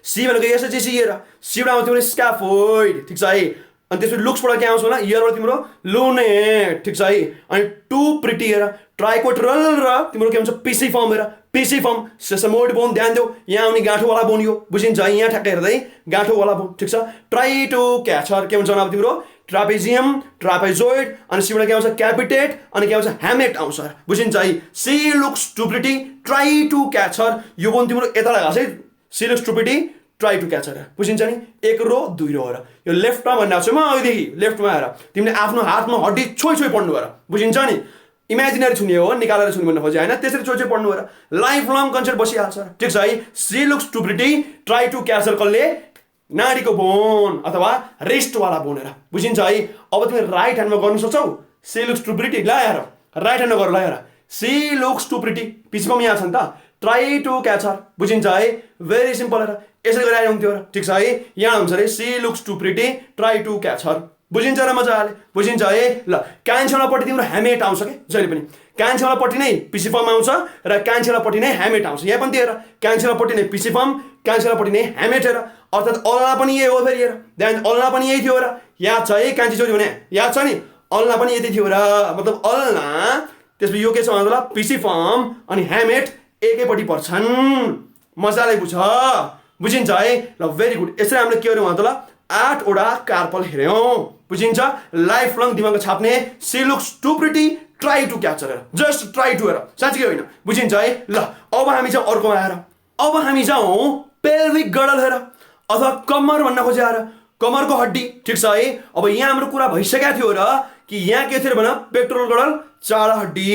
सी भनेको एसएचसी हेर सीबाट आउँथ्यो तिम्रो स्क्याफोइड ठिक छ है अनि त्यसपछि लुक्सबाट के आउँछ होला इयरबाट तिम्रो लुनेट ठिक छ है अनि टु प्रिटी हेर ट्राइकोटरल र तिम्रो के भन्छ पिसी फर्म हेर पिसी फर्म सेसमोइड बोन ध्यान देऊ यहाँ आउने गाँठोवाला बोन यो बुझिन्छ है यहाँ ठ्याक्कै हेर्दै गाँठोवाला बोन ठिक छ ट्राई टु क्याच हर के भन्छ अब तिम्रो ट्रापेजियम ट्रापेजोइड अनि सीबाट के आउँछ क्यापिटेट अनि के आउँछ ह्यामेट आउँछ बुझिन्छ है she looks too pretty try to catch her यो बोन तिम्रो यता लगाएको है she looks too pretty try to catch हेर बुझिन्छ नि एक रो दुई रो हेर यो लेफ्टमा भनिरहेको छु म अघिदेखि लेफ्टमा हेर तिमीले आफ्नो हातमा हड्डी छोइ पढ्नु हेर बुझिन्छ नि इमेजिनरी छुने हो निकालेर छुने भन्नु खोजे होइन त्यसरी छोइ पढ्नु हेर लाइफ लङ कन्सेप्ट बसिहाल्छ ठिक छ है she looks too pretty try to catch her कसले नाडीको बोन अथवा रिस्टवाला बोन हेर बुझिन्छ है अब तिमी राइट ह्यान्डमा गर्नु सक्छौ सी लुक्स टु प्रिटी ल हेर राइट ह्यान्डमा गर ल हेर सी लुक्स टु प्रिटी पिछमा यहाँ छ नि त ट्राई टु क्याच हर बुझिन्छ है भेरी सिम्पल हेर यसरी गरेर हुन्थ्यो र ठिक छ है यहाँ हुन्छ अरे she looks too pretty try to catch her बुझिन्छ र मजाले बुझिन्छ है ल कान्छेवालापट्टि तिम्रो ह्यामेट आउँछ कि जहिले पनि कान्छेवालापट्टि नै पिसी फर्म आउँछ र कान्छेवालापट्टि नै ह्यामेट आउँछ यहाँ पनि हेर कान्छेवालापट्टि नै पिसी फर्म कान्छेवालापट्टि नै ह्यामेट हेर अर्थात् अल्ना पनि यही हो फेरि हेर ध्यान अल्ना पनि यही थियो र याद छ है कान्छी छोरी भने याद छ नि अल्ना पनि यति थियो र मतलब अल्ना त्यसपछि यो के छ भन्दा पिसी फर्म अनि ह्यामेट एकैपट्टि पर्छन् मजाले बुझ बुझिन्छ है ल भेरी गुड यसरी हामीले के गर्यौँ भन्दा 8वटा कार्पल हेऱ्यौँ बुझिन्छ लाइफ लङ दिमागमा छाप्ने see looks too pretty try to catch हेर जस्ट ट्राई टु हेर साँच्चै होइन बुझिन्छ है ल अब हामी जाउँ अर्कोमा आएर अब हामी जाउँ पेल्भिक गडल हेर अथवा कम्मर भन्न खोजे आएर कमरको हड्डी ठिक छ है अब यहाँ हाम्रो कुरा भइसकेको थियो र कि यहाँ के थियो भने पेक्टोरल गडल चार हड्डी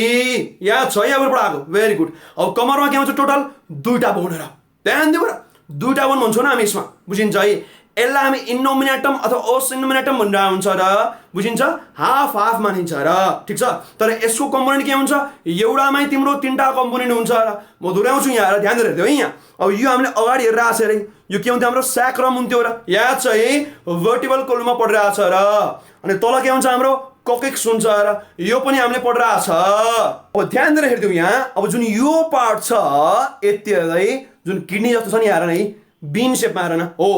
याद छ यहाँबाट आएको भेरी गुड अब कमरमा के हुन्छ टोटल दुईटा बोन हेर ध्यान दिऊ र दुईटा बोन भन्छौँ न हामी यसमा बुझिन्छ है यसलाई हामी इन्नोमिनेटम अथवा ओस इन्नोमिनेटम भनेर हुन्छ र बुझिन्छ हाफ हाफ मानिन्छ र ठिक छ तर यसको कम्पोनेन्ट के हुन्छ एउटामै तिम्रो तीनटा कम्पोनेन्ट हुन्छ र म दोहोऱ्याउँछु यहाँ ध्यान दिएर हेर्दै है यहाँ अब यो हामीले अगाडि हेरेर आएको छ अरे यो के हुन्थ्यो हाम्रो स्याक्रम हुन्थ्यो र याद छ है भर्टिबल कोलममा पढिरहेको छ र अनि तल के हुन्छ हाम्रो कोकेक्स हुन्छ र यो पनि हामीले पढिरहेको छ अब ध्यान दिएर हेर्दियौ यहाँ अब जुन यो पार्ट छ यति हेर्दै जुन किडनी जस्तो छ नि हेर नै बिन सेपमा हेर न हो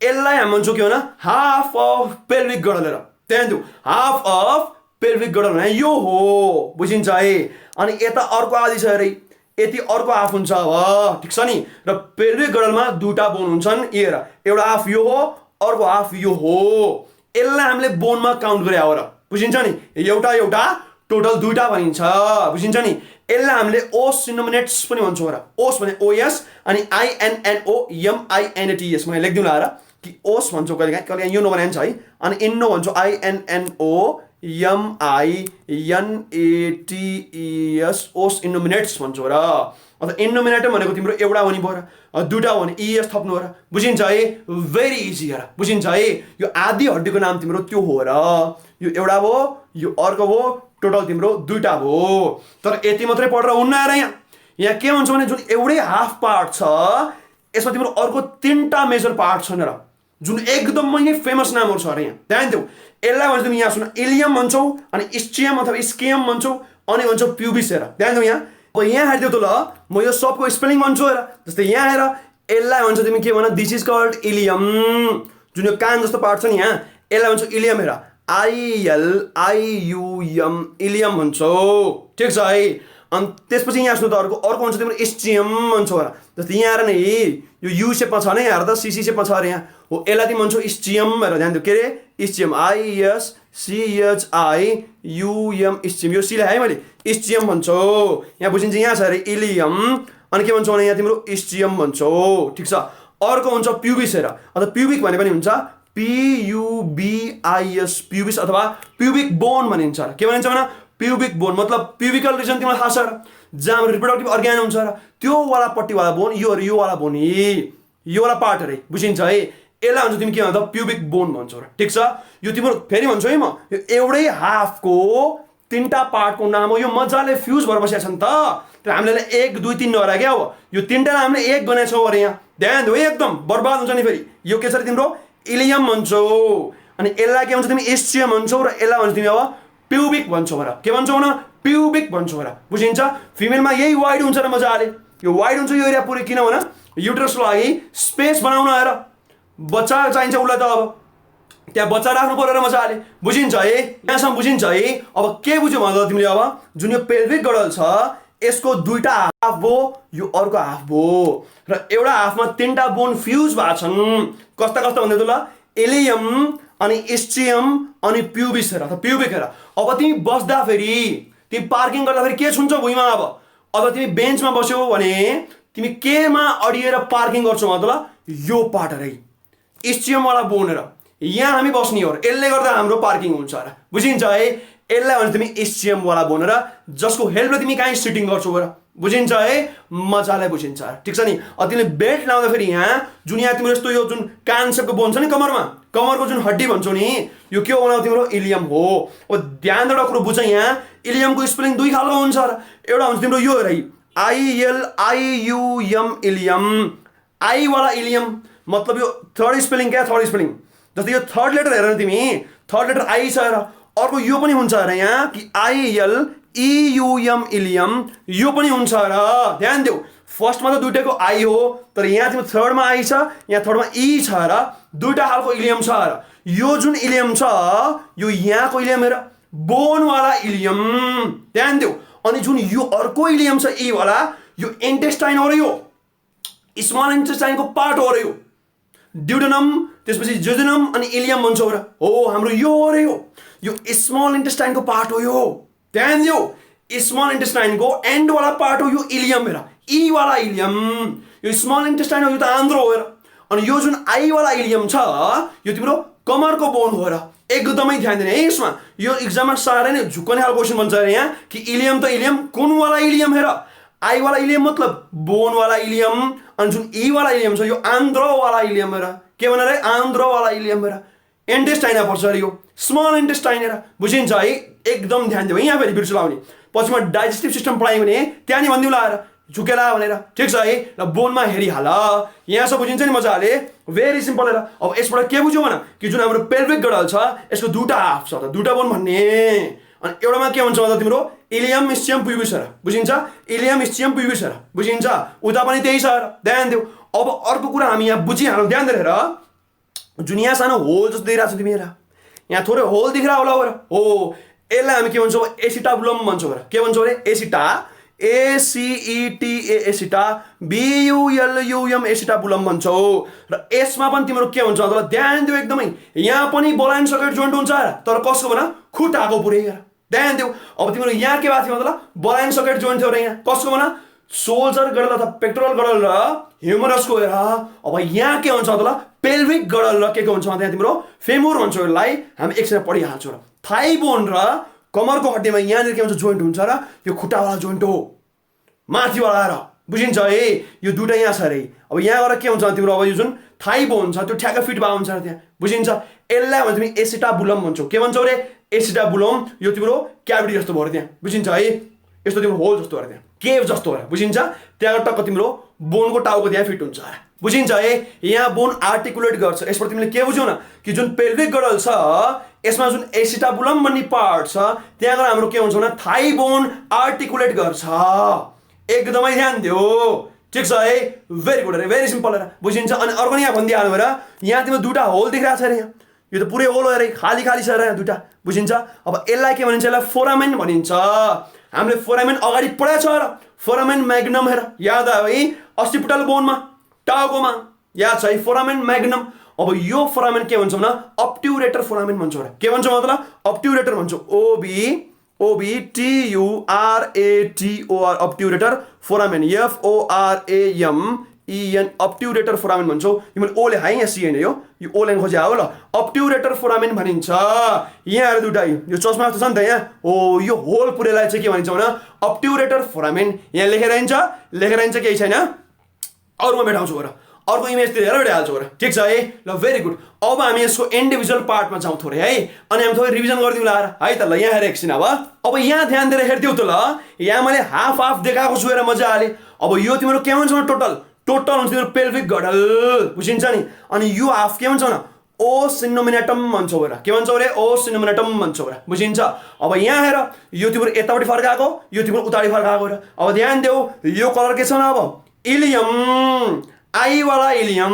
यसलाई हामी भन्छौँ के भन हाफ अफ पेल्भिक गडल हेर त्यहाँ दिउ हाफ अफ पेल्भिक गडल भने यो हो बुझिन्छ है अनि यता अर्को आदि छ अरे यति अर्को हाफ हुन्छ अब ठिक छ नि र पेल्भिक गडलमा दुईटा बोन हुन्छन् हेर एउटा हाफ यो हो अर्को हाफ यो हो यसलाई हामीले बोनमा काउन्ट गरे हो र बुझिन्छ नि एउटा एउटा टोटल दुईटा भनिन्छ बुझिन्छ नि यसलाई हामीले ओस इनोमिनेट्स पनि भन्छौँ र ओस भने ओएस अनि आइएनएनओ एमआइएनएटीएस मैले लेखिदिउँला र कि ओस भन्छौँ कहिले यो नभन्छ है अनि इन्नो भन्छौँ आइएनएनओ एमआइएनएटीएस ओस इनोमिनेट्स भन्छौँ र अथवा इनोमिनेटर भनेको तिम्रो एउटा हुने भयो र दुईटा हो भने इएस थप्नु हो र बुझिन्छ है भेरी इजी र बुझिन्छ है यो आधी हड्डीको नाम तिम्रो त्यो हो र यो एउटा भयो यो अर्को भयो टोटल तिम्रो दुईटा भयो तर यति मात्रै पढेर हुन्न आएर यहाँ के हुन्छ भने जुन एउटै हाफ पार्ट छ यसमा तिम्रो अर्को तीनटा मेजर पार्ट छन् र जुन एकदमै नै फेमस नामहरू छ अरे यहाँ ध्यान देऊ यसलाई भन्छ तिमी यहाँ सुन इलियम भन्छौ अनि स्चियम अथवा स्कियम भन्छौ अनि भन्छौ प्युबिस हेर ध्यान देऊ यहाँ अब यहाँ हेर्दियौ त ल म यो सबको स्पेलिङ भन्छु हेर जस्तै यहाँ हेर यसलाई भन्छ तिमी के भन दिस इज कल्ड इलियम जुन यो कान जस्तो पार्ट छ नि यहाँ यसलाई भन्छौ इलियम हेर आइएलआइयुएम इलियम भन्छौ ठिक छ है अनि त्यसपछि यहाँ सुन्नु त अर्को हुन्छ तिम्रो स्चियम भन्छौ हेर जस्तै यहाँ हेर न यो यु सेपमा छ नि हेर त सिसी सेपमा छ अरे यहाँ हो यसलाई तिमी भन्छौ स्चियम हेर ध्यान दियो के अरे स्चियम आइएससिएचआइयुएम स्चियम यो सिले है मैले स्चियम भन्छौ यहाँ बुझिन्छ यहाँ छ अरे इलियम अनि के भन्छौ भने यहाँ तिम्रो स्चियम भन्छौ ठिक छ अर्को हुन्छ प्युबिस हेर अथवा प्युबिक भने पनि हुन्छ PUBIS प्युबिस अथवा प्युबिक बोन भनिन्छ के भनिन्छ भने प्युबिक बोन मतलब प्युबिकल रिजन तिमीलाई थाहा छ र जहाँ रिप्रोडक्टिभ अर्ग्यान हुन्छ र त्यो वाला पट्टिवाला बोन यो वाला बोन यो वाला पार्ट अरे बुझिन्छ है यसलाई हुन्छ तिमी के भन्छ प्युबिक बोन भन्छौ र ठिक छ यो तिम्रो फेरि भन्छु है म यो एउटै हाफको तीनटा पार्टको नाम हो यो मजाले फ्युज भएर बसेको छ नि त तर हामीले 1 2 3 नगरा क्या अब यो तीनटालाई हामीले एक बनाएको छौँ अरे यहाँ ध्यान दियो एकदम बर्बाद हुन्छ नि फेरि यो के छ तिम्रो इलियम भन्छौ अनि यसलाई के भन्छ तिमी स्चियम भन्छौ र यसलाई भन्छ तिमी अब प्युबिक भन्छौ र के भन्छौ न प्युबिक भन्छौ र बुझिन्छ फिमेलमा यही वाइड हुन्छ र मजाले यो वाइड हुन्छ यो एरिया पुरै किन भन युटरसको लागि स्पेस बनाउन आएर बच्चा चाहिन्छ उसलाई त अब त्यहाँ बच्चा राख्नु पर्यो र मजाले बुझिन्छ है यहाँसम्म बुझिन्छ है अब के बुझ्यौ भन्दा तिमीले अब जुन यो पेल्भिक गडल छ यसको दुईटा हाफ भयो यो अर्को हाफ भयो र एउटा हाफमा तीनटा बोन फ्युज भएको छन् कस्ता कस्ता भन्दै ल इलियम अनि स्चियम अनि प्युबिस हेर अथवा प्युबिक हेर अब तिमी बस्दा फेरि तिमी पार्किङ गर्दा फेरि के छुन्छौ भुइँमा अब तिमी बेन्चमा बस्यौ भने तिमी केमा अडिएर पार्किङ गर्छौ मतलब यो पार्ट अरे स्चियमवाला बोन हेर यहाँ हामी बस्ने हो यसले गर्दा हाम्रो पार्किङ हुन्छ र बुझिन्छ है यसलाई भन्छ तिमी स्चियमवाला बोन र जसको हेल्पले तिमी कहीँ सिटिङ गर्छौ र बुझिन्छ है मजाले बुझिन्छ ठिक छ नि तिमीले बेल्ट लाउँदाखेरि यहाँ जुन यहाँ तिम्रो यस्तो यो जुन कान्सेप्टको बोन छ नि कमरको जुन हड्डी भन्छौ नि यो के हो तिम्रो इलियम हो अब ध्यान एउटा कुरो बुझ यहाँ इलियमको स्पेलिङ दुई खालको हुन्छ र एउटा हुन्छ तिम्रो यो हेर आइएलआइयुएम इलियम आईवाला इलियम मतलब यो थर्ड स्पेलिङ जस्तै यो थर्ड लेटर हेर न तिमी थर्ड लेटर आई छ हेर अर्को यो पनि हुन्छ अरे यहाँ कि आइएलइयुएम इलियम यो पनि हुन्छ र ध्यान देऊ फर्स्टमा त दुईटाको आई हो तर यहाँ तिम्रो थर्डमा आई छ यहाँ थर्डमा ई छ र दुईटा खालको इलियम छ र यो जुन इलियम छ यो यहाँको इलियम हेर बोनवाला इलियम ध्यान देऊ अनि जुन यो अर्को इलियम छ ई वाला यो इन्टेस्टाइन हो र यो स्मल इन्टेस्टाइनको पार्ट हो र यो ड्युडेनम त्यसपछि जेजुनम अनि इलियम भन्छौ र हो हाम्रो यो हो र यो स्मल इन्टेस्टाइनको पार्ट हो यो ध्यान दियो स्मल इन्टेस्टाइनको एन्ड वाला पार्ट हो यो इलियम हेर ई वाला इलियम यो स्मल इन्टेस्टाइन हो यो त आन्द्रो हो हेर अनि यो जुन आई वाला इलियम छ यो तिम्रो कमरको बोन हो र एकदमै ध्यान दिने है यसमा यो एक्जाममा साह्रै नै झुक्कने खालको क्वेसन भन्छ अरे यहाँ कि इलियम त इलियम कुन वाला इलियम हेर आई वाला इलियम मतलब बोन वाला इलियम अनि जुन ई वाला इलियम छ यो आन्द्रो वाला इलियम हेर के भन रे आन्द्रो वाला इलियम हेर इन्टेस्टाइना पर्छ अरे यो स्मल इन्टेस्टाइन हेर बुझिन्छ है एकदम ध्यान दियो यहाँ फेरि बिर्सु लाउने पछि म डाइजेस्टिभ सिस्टम पढाएँ भने त्यहाँ नि भनिदिउँला आएर झुकेला भनेर ठिक छ है र बोनमा हेरिहाल यहाँसम्म बुझिन्छ नि मजाले भेरी सिम्पल हेर अब यसबाट के बुझ्यौ भन कि जुन हाम्रो पेल्भिक गडल छ यसको दुईटा हाफ छ त दुईटा बोन भन्ने अनि एउटामा के हुन्छ भन्दा तिम्रो इलियम स्चियम प्युबिस हेर बुझिन्छ इलियम स्चियम प्युबिस हेर बुझिन्छ उता पनि त्यही छ हेर ध्यान देऊ अब अर्को कुरा हामी यहाँ बुझिहालौँ ध्यान दिएर हेर जुन यहाँ सानो होल जस्तो देखिरहेको छ तिमी हेर यहाँ थोरै होल देखिरहेको होला हेर हो यसलाई हामी के भन्छौँ एसिटाबुलम भन्छौँ हेर के भन्छौँ अरे एसिटा ACETA एसिटा BULUM एसिटाबुलम भन्छौ र यसमा पनि तिम्रो के हुन्छ ध्यान दियो एकदमै यहाँ पनि बलाइन सकेट जोइन्ट हुन्छ तर कसको भन खुट्टाको पुरै हेर ध्यान देऊ। अब तिम्रो यहाँ के भएको थियो मतलब बलाइन सकेट जोइन्ट थियो र यहाँ कसको भन सोल्जर गडल अथवा पेक्टोरल गडल र ह्युमरसको हेर। अब यहाँ के हुन्छ मतलब पेल्भिक गडल र के हुन्छ त्यहाँ तिम्रो फेमुर भन्छौ यसलाई हामी एकछिन पढिहाल्छौँ। र थाई बोन र कमरको हड्डीमा यहाँनिर के हुन्छ जोइन्ट हुन्छ र यो खुट्टावाला जोइन्ट हो माथिवाला आएर बुझिन्छ है। यो दुइटा यहाँ छ अरे। अब यहाँ गएर के हुन्छ तिम्रो अब यो जुन थाई बोन छ त्यो ठ्याक्क फिट भएको हुन्छ त्यहाँ बुझिन्छ। यसलाई भन्छ तिमी एसिटाबुलम भन्छौ। के भन्छौ रे एसिटाबुलम। यो तिम्रो क्याभिटी जस्तो भयो त्यहाँ बुझिन्छ है। यस्तो तिम्रो होल जस्तो भयो त्यहाँ केभ जस्तो हो बुझिन्छ। त्यहाँ टक्क तिम्रो बोनको टाउको त्यहाँ फिट हुन्छ बुझिन्छ है। यहाँ बोन आर्टिकुलेट गर्छ। यसबाट तिमीले के बुझ्यौ न कि जुन पेल्भिक गडल छ यसमा जुन एसिटाबुलम भन्ने पार्ट छ त्यहाँ गएर हाम्रो के हुन्छ भने थाई बोन आर्टिकुलेट गर्छ। एकदमै ध्यान दियो ठिक छ है। भेरी गुड अरे भेरी सिम्पल अरे बुझिन्छ। अनि अर्को यहाँ भनिदिइहाल्नु भएर यहाँ तिम्रो दुइटा होल देखिरहेको छ अरे। यहाँ यो त पुरै होल हो अरे खाली खाली छ अरे यहाँ दुइटा बुझिन्छ। अब यसलाई के भनिन्छ यसलाई फोरामेन भनिन्छ। हामीले फोरामेन अगाडि पढाएको छ र फोरामेन मैग्नम हेर याद आयो है अस्टिपुटल बोनमा टाउकोमा याद छ है फोरामेन मैग्नम। अब यो फोरामेन के भन्छौँ न अब्ट्युरेटर फोरामेन भन्छौँ र के भन्छौँ मतलब अब्ट्युरेटर भन्छौँ OBTURATOR अब्ट्युरेटर फोरामेन FORAMEN अब्ट्युरेटर फोरामेन भन्छौ। यो मैले ओ लेखाएँ यहाँ सिएन यो ओ लाइन खोजे हो ल अब्ट्युरेटर फोरामेन भनिन्छ। यहाँ दुइटा यो चस्मा जस्तो छ नि त यहाँ हो यो होल पुरैलाई चाहिँ के भनिन्छ भने अब्ट्युरेटर फोरामेन यहाँ लेखेर आइन्छ केही छैन अरूमा भेटाउँछु र अर्को इमेजतिर हेरेर भेटाइहाल्छु र ठिक छ है ल भेरी गुड। अब हामी यसको इन्डिभिजुअल पार्टमा जाउँ थोरै है अनि हामी थोरै रिभिजन गरिदिउँ ल है त ल यहाँ हेर एकछिन। अब यहाँ ध्यान दिएर हेरिदिउ त ल यहाँ मैले हाफ देखाएको छु हेर मजाले। अब यो तिम्रो के भन्छ टोटल हुन्छ तिम्रो पेल्भिक गडल बुझिन्छ नि। अनि यो हाफ के भन्छ न ओ सिनोमिनेटम भन्छौ र के भन्छौ रे ओ सिनोमिनेटम भन्छौ र बुझिन्छ। अब यहाँ हेर यो तिम्रो यतापट्टि फर्काएको यो तिम्रो उतापट्टि फर्काएको र अब ध्यान देऊ यो कलर के छ न अब इलियम आई वाला इलियम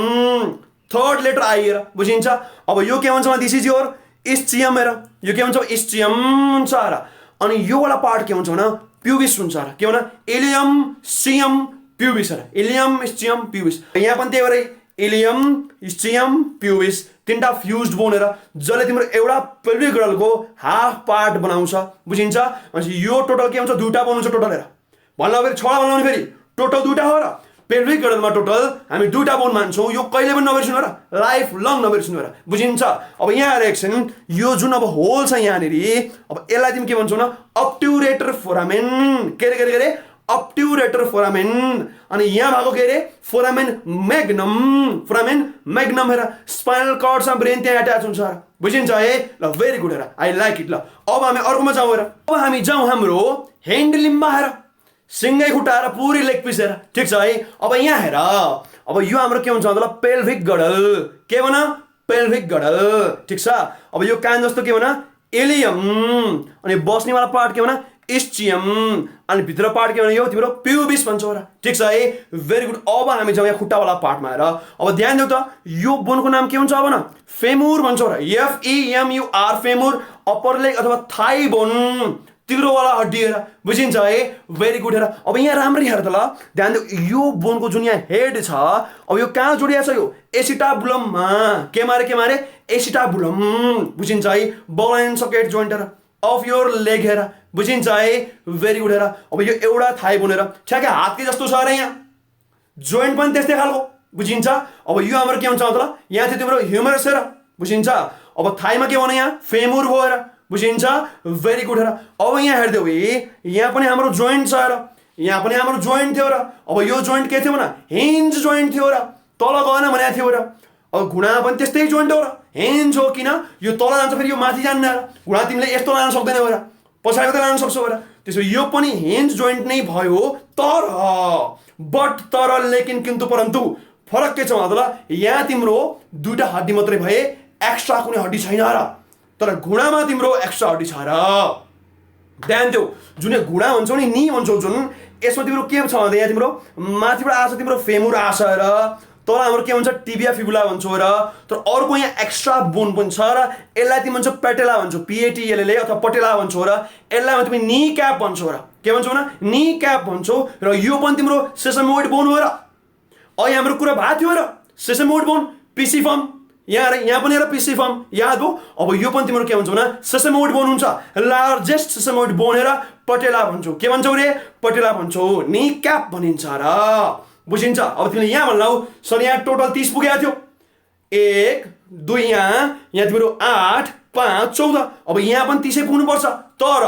थर्ड लेटर आई हेर बुझिन्छ। अब यो के भन्छ दिस इज योर इस्चियम हेर यो के भन्छ इस्चियम हुन्छ र। अनि यो वाला पार्ट के भन्छ न प्युबिस हुन्छ र के भन इलियम सियम प्युबिस र इलियम इस्चियम प्युबिस। यहाँ पनि त्यही भएर इलियम इस्चियम प्युबिस तीनटा फ्युज्ड बोन हेर जसले तिम्रो एउटा पेल्भिक गडलको हाफ पार्ट बनाउँछ बुझिन्छ। भनेपछि यो टोटल के हुन्छ दुईटा बनाउँछ टोटल हेर भन्नु फेरि छवटा बनाउने फेरि टोटल दुईटा हो र पेल्भिक गडलमा टोटल हामी दुईटा बोन मान्छौँ। यो कहिले पनि नबिर्सिनु र लाइफ लङ नबिर्सिनु र बुझिन्छ। अब यहाँ हेर एकछिन यो जुन अब होल छ यहाँनिर अब यसलाई तिमी के भन्छौ न अब्ट्युरेटर फोरामेन के अरे अब्ट्युरेटर फोरामेन। अनि यहाँ भएको के अरे फोरामेन मैग्नम हेर स्पाइनल कर्डसँग ब्रेन त्यहाँ एट्याच हुन्छ बुझिन्छ है ल भेरी गुड हेर आई लाइक इट ल। अब हामी अर्कोमा जाउँ हेर अब हामी जाउँ हाम्रो ह्यान्ड लिम्बा हेर सिङ्गै खुट्टा हेर पुरै लेग पिस हेर ठिक छ है। अब यहाँ हेर अब यो हाम्रो के हुन्छ मतलब पेल्भिक गडल के भन पेल्भिक गडल ठिक छ। अब यो कान जस्तो के भन इलियम अनि बस्नेवाला पार्ट के भन इस्चियम अनि भित्र पार्ट के भन यो तिम्रो प्युबिस भन्छौ र ठिक छ है भेरी गुड। अब हामी जाउँ यहाँ खुट्टावाला पार्टमा हेर अब ध्यान देऊ त यो बोनको नाम के हुन्छ अब न फेमुर भन्छौ र FEMUR फेमुर अप्पर लेग अथवा थाई बोन तिग्रोवाला हड्डी हेर बुझिन्छ है भेरी गुड हेर। अब यहाँ राम्ररी हेर त ल ध्यान देऊ यो बोनको जुन यहाँ हेड छ अब यो कहाँ जोडिएको छ यो एसिटाबुलममा के मारे एसिटाबुलम बुझिन्छ है बलाइन सकेट जोइन्ट हेर अफ योर लेग हेर बुझिन्छ है भेरी गुड हेर। अब यो एउटा थाई बोन हेर ठ्याक्कै हातकै जस्तो छ अरे यहाँ जोइन्ट पनि त्यस्तै खालको बुझिन्छ। अब यो हाम्रो के हुन्छ मतलब यहाँ चाहिँ तिम्रो ह्युमरस हेर बुझिन्छ। अब थाईमा के भन्यो यहाँ फेमुर भयो हेर बुझिन्छ भेरी गुड हेर। अब यहाँ हेरिदेऊ यहाँ पनि हाम्रो जोइन्ट छ हेर यहाँ पनि हाम्रो जोइन्ट थियो र अब यो जोइन्ट के थियो भने हिन्ज जोइन्ट थियो र तल गएन भनेको थियो र। अब घुँडा पनि त्यस्तै जोइन्ट हो र हिन्ज हो किन यो तल जान्छ फेरि यो माथि जान्न र घुँडा तिमीले यस्तो लान सक्दैनौ र पछाडि त लान सक्छौ र त्यसो यो पनि हिन्ज जोइन्ट नै भयो तर लेकिन किन्तु परन्तु फरक के छ मतलब यहाँ तिम्रो दुईटा हड्डी मात्रै भए एक्स्ट्रा कुनै हड्डी छैन र तर घुँडामा तिम्रो एक्स्ट्रा हड्डी छ र ध्यान देऊ। जुन घुँडा भन्छौ नि भन्छौ जुन यसमा तिम्रो के छ भन्दा यहाँ तिम्रो माथिबाट आछ तिम्रो फेमुर आछ र तल हाम्रो के हुन्छ टिबिया फिबुला भन्छौ र तर अर्को यहाँ एक्स्ट्रा बोन पनि छ र यसलाई तिमी भन्छौ पेटेला भन्छौ PATELA अथवा पटेला भन्छौ र यसलाई तिमी नी क्याप भन्छौ र के भन्छौ न नी क्याप भन्छौ र यो पनि तिम्रो सेसमोइड बोन हो र अहिले हाम्रो कुरा भएको थियो र सेसमोइड बोन पिसिफर्म यहाँ पनि हेर पिसिफर्म याद हो। अब यो पनि तिम्रो के भन्छौ भने सेसेमोइड बोन हुन्छ, लार्जेस्ट सेसेमोइड बोन हेर पटेला भन्छौ। के भन्छौ रे? पटेला भन्छौ, नी क्याप भनिन्छ र, बुझिन्छ। अब तिमीले यहाँ भन्नौ सर यहाँ टोटल 30 पुगेको थियो, 1 2 यहाँ तिम्रो 8 5 14, अब यहाँ पनि 30 पुग्नुपर्छ, तर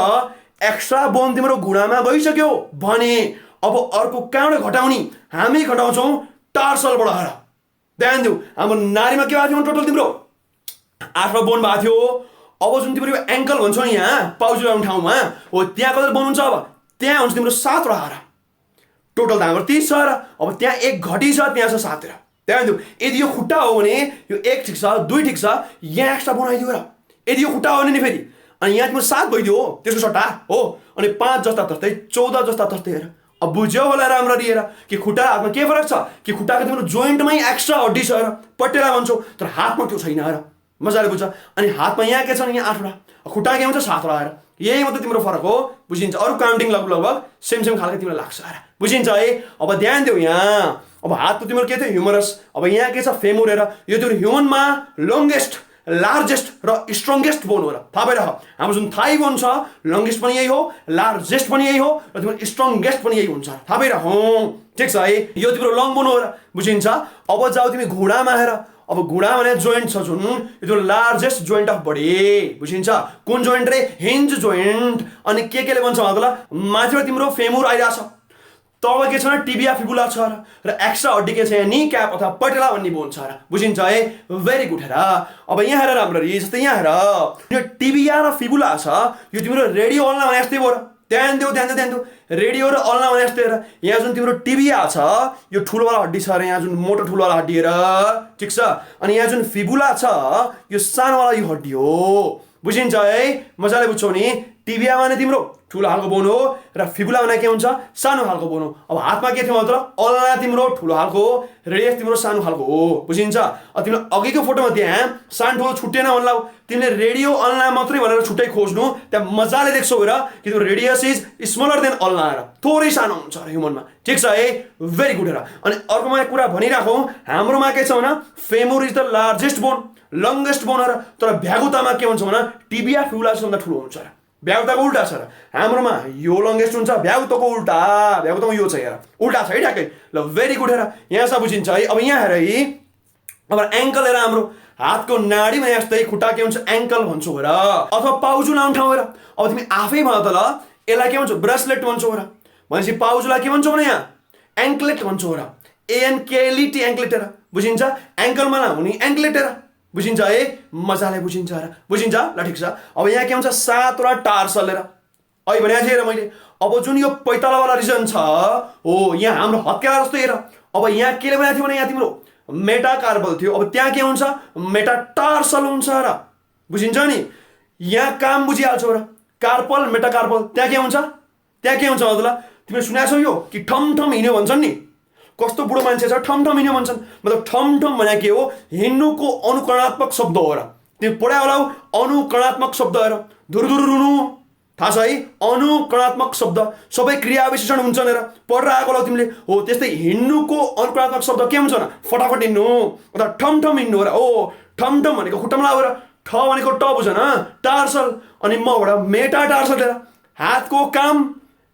एक्स्ट्रा बोन तिम्रो घुँडामा गइसक्यो भने अब अर्को कहाँबाट घटाउने? हामी घटाउँछौँ टार्सलबाट। हेर ध्यान देऊ, हाम्रो नारीमा के भएको थियो टोटल तिम्रो 8 बोन भएको थियो। अब जुन तिम्रो एङ्कल भन्छौ नि यहाँ पाउजु लाउने ठाउँमा हो, त्यहाँ कति बोन हुन्छ? अब त्यहाँ हुन्छ तिम्रो 7 वटा, टोटल त हाम्रो 30 छ र अब त्यहाँ 1 घटी छ, त्यहाँ छ 7 र। ध्यान देऊ, यदि यो खुट्टा हो भने यो 1 ठिक छ, 2 ठिक छ, यहाँ एक्स्ट्रा बनाइदियो र। यदि यो खुट्टा हो भने नि फेरि अनि यहाँ तिम्रो 7 भइदियो त्यसको सट्टा हो, अनि 5 जस्ता तस्तै 14 जस्ता तस्तै हेर। अब बुझ्यौ होला राम्ररी हेर कि खुट्टा हातमा के फरक छ, कि खुट्टाको तिम्रो जोइन्टमै एक्स्ट्रा हड्डी छ र पटेला भन्छौ, तर हातमा त्यो छैन र। मजाले बुझ। अनि हातमा यहाँ के छ? यहाँ 8 वटा, खुट्टा के हुन्छ 7 वटा हेर। यही मात्रै तिम्रो फरक हो, बुझिन्छ। अरू काउन्टिङ लगभग सेम खालको तिमीलाई लाग्छ हेर, बुझिन्छ है। अब ध्यान देऊ यहाँ, अब हात त तिम्रो के थियो? ह्युमरस। अब यहाँ के छ? फेमुर हेर, यो तिम्रो ह्युमनमा लङ्गेस्ट, लार्जेस्ट र स्ट्रङ्गेस्ट बोन हो र। थाहा भइरह, हाम्रो जुन थाई बोन छ लङ्गेस्ट पनि यही हो, लार्जेस्ट पनि यही हो र तिम्रो स्ट्रङ्गेस्ट पनि यही हुन्छ। थाहा भइरह, ठिक छ है। यो तिम्रो लङ बोन हो र, बुझिन्छ। अब जाऊ तिमी घुँडामा हेर। अब घुँडा भने जोइन्ट छ जुन, यो लार्जेस्ट जोइन्ट अफ बडी, बुझिन्छ। कुन जोइन्ट रे? Hinge joint. अनि के केले भन्छ मतलब माथिबाट तिम्रो फेमुर आइरहेछ, तब के छ? टिबिया फिबुला छ र एक्स्ट्रा हड्डी के छ? यहाँ नी क्याप अथवा पटेला भन्ने बोन छ र, बुझिन्छ है। भेरी गुड हेर। अब यहाँ हेर राम्ररी, जस्तै यहाँ हेर यो टिबिया र फिबुला छ, यो तिम्रो रेडियो अल्ना भने जस्तै भयो र। ध्यान देऊ, रेडियो र अल्ना भने जस्तै हेर। यहाँ जुन तिम्रो टिबिया छ यो ठुलोवाला हड्डी छ र यहाँ जुन मोटो ठुलोवाला हड्डी हेर, ठिक छ। अनि यहाँ जुन फिबुला छ यो सानोवाला यो हड्डी हो, बुझिन्छ है। मजाले बुझ्छौ नि। टिबिया भने तिम्रो ठुलो खालको बोन हो र फिबुला भने के हुन्छ? सानो खालको बोन हो। अब हातमा के थियो मतलब अल्ना तिम्रो ठुलो खालको, रेडियस तिम्रो सानो खालको हो, बुझिन्छ। अब तिमीले अघिको फोटोमा त्यहाँ सानो ठुलो छुट्टेन भन्लाउ, तिमीले रेडियो अल्ना मात्रै भनेर छुट्टै खोज्नु, त्यहाँ मजाले देख्छौ हेर कि त्यो radius is smaller then ulna हेर, थोरै सानो हुन्छ ह्युमनमा, ठिक छ है। भेरी गुड हेर। अनि अर्को म कुरा भनिराखौँ, हाम्रोमा के छ भने femur is the largest bone, longest bone हेर, तर भ्यागुतामा के हुन्छ भने टिबिया फिबुला सबभन्दा ठुलो हुन्छ र। भ्यागुताको उल्टा छ र, हाम्रोमा यो लङ्गेस्ट हुन्छ, भ्यागुताको उल्टा, भ्यागुतामा यो छ हेर, उल्टा छ है ठ्याक्कै। ल भेरी गुड हेर, यहाँ सब बुझिन्छ है। अब यहाँ हेर है, अब एङ्कल हेर, हाम्रो हातको नाडीमा यस्तै खुट्टा के हुन्छ? एङ्कल भन्छौ हेर, अथवा पाउजु लाउने ठाउँ हेर। अब तिमी आफै भन त ल, यसलाई के भन्छौ? ब्रेसलेट भन्छौ हेर। भनेपछि पाउजुलाई के भन्छौ भने यहाँ एङ्कलेट भन्छौ हेर, ANKLET एङ्कलेट हेर, बुझिन्छ। एङ्कलमा नहुने एङ्कलेट हेर, बुझिन्छ है। मजाले बुझिन्छ हेर, बुझिन्छ। ल ठिक छ। अब यहाँ के हुन्छ? 7 वटा टार्सल हेर, अहिले भनेको थिएँ हेर मैले। अब जुन यो पैतालावाला रिजन छ हो, यहाँ हाम्रो हत्केला जस्तो हेर। अब यहाँ केले बनाएको थियो भने यहाँ तिम्रो मेटाकार्पल थियो, अब त्यहाँ के हुन्छ? मेटाटार्सल हुन्छ र, बुझिन्छ नि। यहाँ काम बुझिहाल्छौ र, कार्पल मेटाकार्पल, त्यहाँ के हुन्छ? त्यहाँ के हुन्छ मतलब तिमीले सुनेको छौ यो कि ठमठम हिँड्यो भन्छन् नि, कस्तो बुढो मान्छे छ ठमठम हिँड्यो भन्छन्, मतलब ठमठम भने के हो? हिँड्नुको अनुकरणात्मक शब्द हो र। तिमी पढायो होला अनुकरणात्मक शब्द हेर, धुरधुर रुनु, थाहा छ है। अनुकरणात्मक शब्द सबै क्रिया विशेषण हुन्छन् हेर, पढेर आएको होला तिमीले। हो त्यस्तै हिँड्नुको अनुकरणात्मक शब्द के हुन्छ भने फटाफट हिँड्नु अथवा ठमठम हिँड्नु हेर। ओ ठमठम भनेको खुट्टामा लाउ हेर, ठ भनेको ट बुझ न, टार्सल। अनि मबाट मेटाटार्सल हेर, हातको काम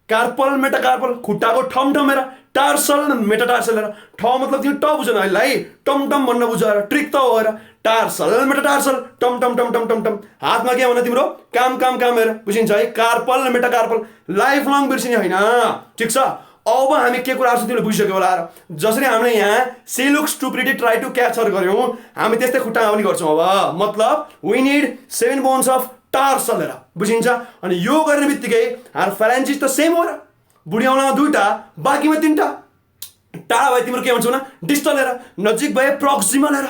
कार्पल मेटाकार्पल, खुट्टाको ठमठम हेर, टार्सल मेटाटार्सल हेर। ठ मतलब तिमी ट बुझ न, अहिले टमटम भन्न बुझ हेर, ट्रिक त हो हेर। टार्सल मेटाटार्सल, टम टम टम टम टम टम। हातमा के भने तिम्रो काम काम काम हेर, बुझिन्छ है। कार्पल मेटाकार्पल, लाइफ लङ बिर्सिने होइन, ठिक छ। अब हामी के कुरा गर्छौँ तिमीले बुझिसक्यो होला। जसरी हामीले यहाँ she looks too pretty try to catch her गऱ्यौँ, हामी त्यस्तै खुट्टामा पनि गर्छौँ। अब मतलब we need 7 bones of tarsal हेर, बुझिन्छ। अनि यो गर्ने बित्तिकै हाम्रो फ्यालेन्जिस त सेम हो र, बुढी औँलामा 2टा, बाँकीमा 3टा। टाढा भए तिम्रो के भन्छौ न? डिस्टल हेर, नजिक भए प्रक्सिमल हेर,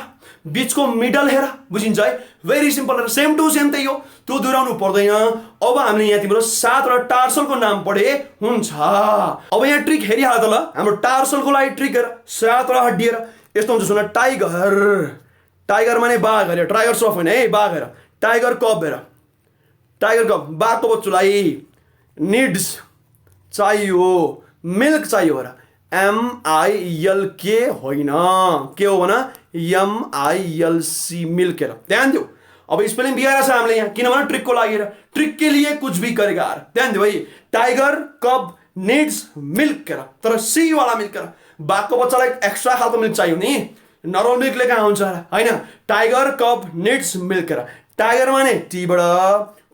बिचको मिडल हेर, बुझिन्छ है। भेरी सिम्पल हेर, सेम टु सेम त्यही हो, त्यो दोहोऱ्याउनु पर्दैन। अब हामीले यहाँ तिम्रो 7 वटा टार्सलको नाम पढे हुन्छ। अब यहाँ ट्रिक हेरिहाल त ल, हाम्रो टार्सलको लागि ट्रिक हेर, 7 वटा हड्डी हेर, यस्तो हुन्छ सुन। टाइगर, टाइगर माने बाघ हेर, टाइगर सफ होइन है, बाघ हेर। टाइगर कप हेर, टाइगर कप, बाघको बच्चुलाई निड्स चाहियो, मिल्क चाहियो हेर, MILK होइन, के हो भन MILC मिल्केर। ध्यान दियो, अब स्पेलिङ बिगारेको छ हामीले यहाँ, किनभने ट्रिकको लागि। ट्रिक के लिए कुछ भी करेगा। ध्यान दियो है, टाइगर कब नीड्स मिल्क तर सी वाला मिल्क बाघको बच्चालाई एक्स्ट्रा खालको मिल्क चाहियो नि, नर्मल मिल्कले कहाँ हुन्छ होइन। टाइगर कब नीड्स मिल्क टाइगर माने टीबाट,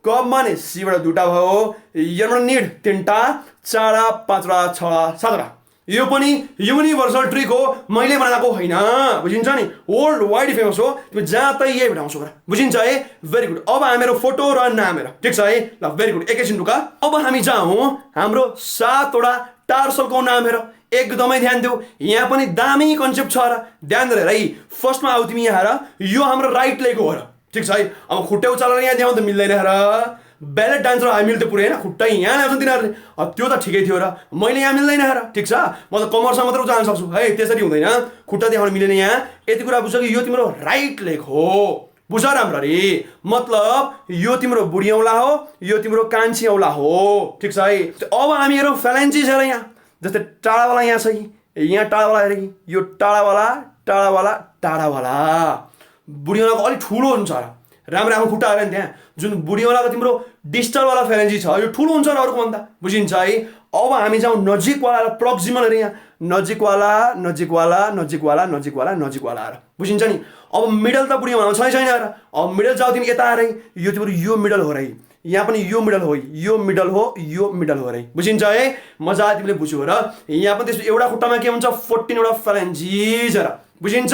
कब माने सीबाट दुटा भयो, यहाँबाट निड तीनटा, चारवटा, पाँचवटा, छवटा, सातवटा। यो पनि युनिभर्सल ट्रिक हो, मैले बनाएको होइन, बुझिन्छ नि, वर्ल्ड वाइड फेमस हो, तिमी जहाँ तै यही भेटाउँछौ, बुझिन्छ है। Very good. अब हामीहरू फोटो र नाम हेर, ठिक छ है। ल भेरी गुड, एकैछिन रुका। अब हामी जाउँ हाम्रो 7वटा टार्सलको नाम हेर, एकदमै ध्यान देऊ, यहाँ पनि दामी कन्सेप्ट छ र, ध्यान दिएर है। फर्स्टमा आऊ तिमी यहाँ हेर, यो हाम्रो राइट लेग हो र, ठिक छ है। अब खुट्टै उचालेर यहाँ देखाउनु त मिल्दैन हेर, ब्यालेट डान्सर हामी मिल्थ्यो पुरै होइन, खुट्टा यहाँ ल्याउँछ तिनीहरूले, त्यो त ठिकै थियो र, मैले यहाँ मिल्दैन हेर, ठिक छ। म त कमरसँग मात्र उचाल्न सक्छु है, त्यसरी हुँदैन, खुट्टा देखाउनु मिलेन यहाँ। यति कुरा बुझ्छ कि यो तिम्रो राइट लेग हो, बुझ राम्ररी, मतलब यो तिम्रो बुढी औँला हो, यो तिम्रो कान्छी औँला हो, ठिक छ है। अब हामी हेरौँ फ्यालेन्जिस हेर यहाँ, जस्तै टाढावाला यहाँ छ कि, यहाँ टाढावाला हेर कि, यो टाढावाला टाढावाला टाढावाला, बुढी औँलाको अलिक ठुलो हुन्छ र, राम्रो आफ्नो खुट्टा हेर नि त्यहाँ, जुन बुढी औँलाको तिम्रो डिस्टलवाला फ्यालेन्जी छ यो ठुलो हुन्छ र अरूकोभन्दा, बुझिन्छ है। अब हामी जाउँ नजिकवाला र प्रक्सिमल हेर यहाँ, नजिकवाला नजिकवाला नजिकवाला नजिकवाला नजिकवाला हेर, बुझिन्छ नि। अब मिडल त बुढी औँलामा छैन हेर, अब मिडल जाऊ तिमी यता हेर, यो तिम्रो यो मिडल हो र, यहाँ पनि यो मिडल हो, यो मिडल हो, यो मिडल हो रे, बुझिन्छ है। मजा तिमीले बुझ्यौ र। यहाँ पनि त्यस्तो एउटा खुट्टामा के हुन्छ 14वटा फ्यालेन्जिज र, बुझिन्छ।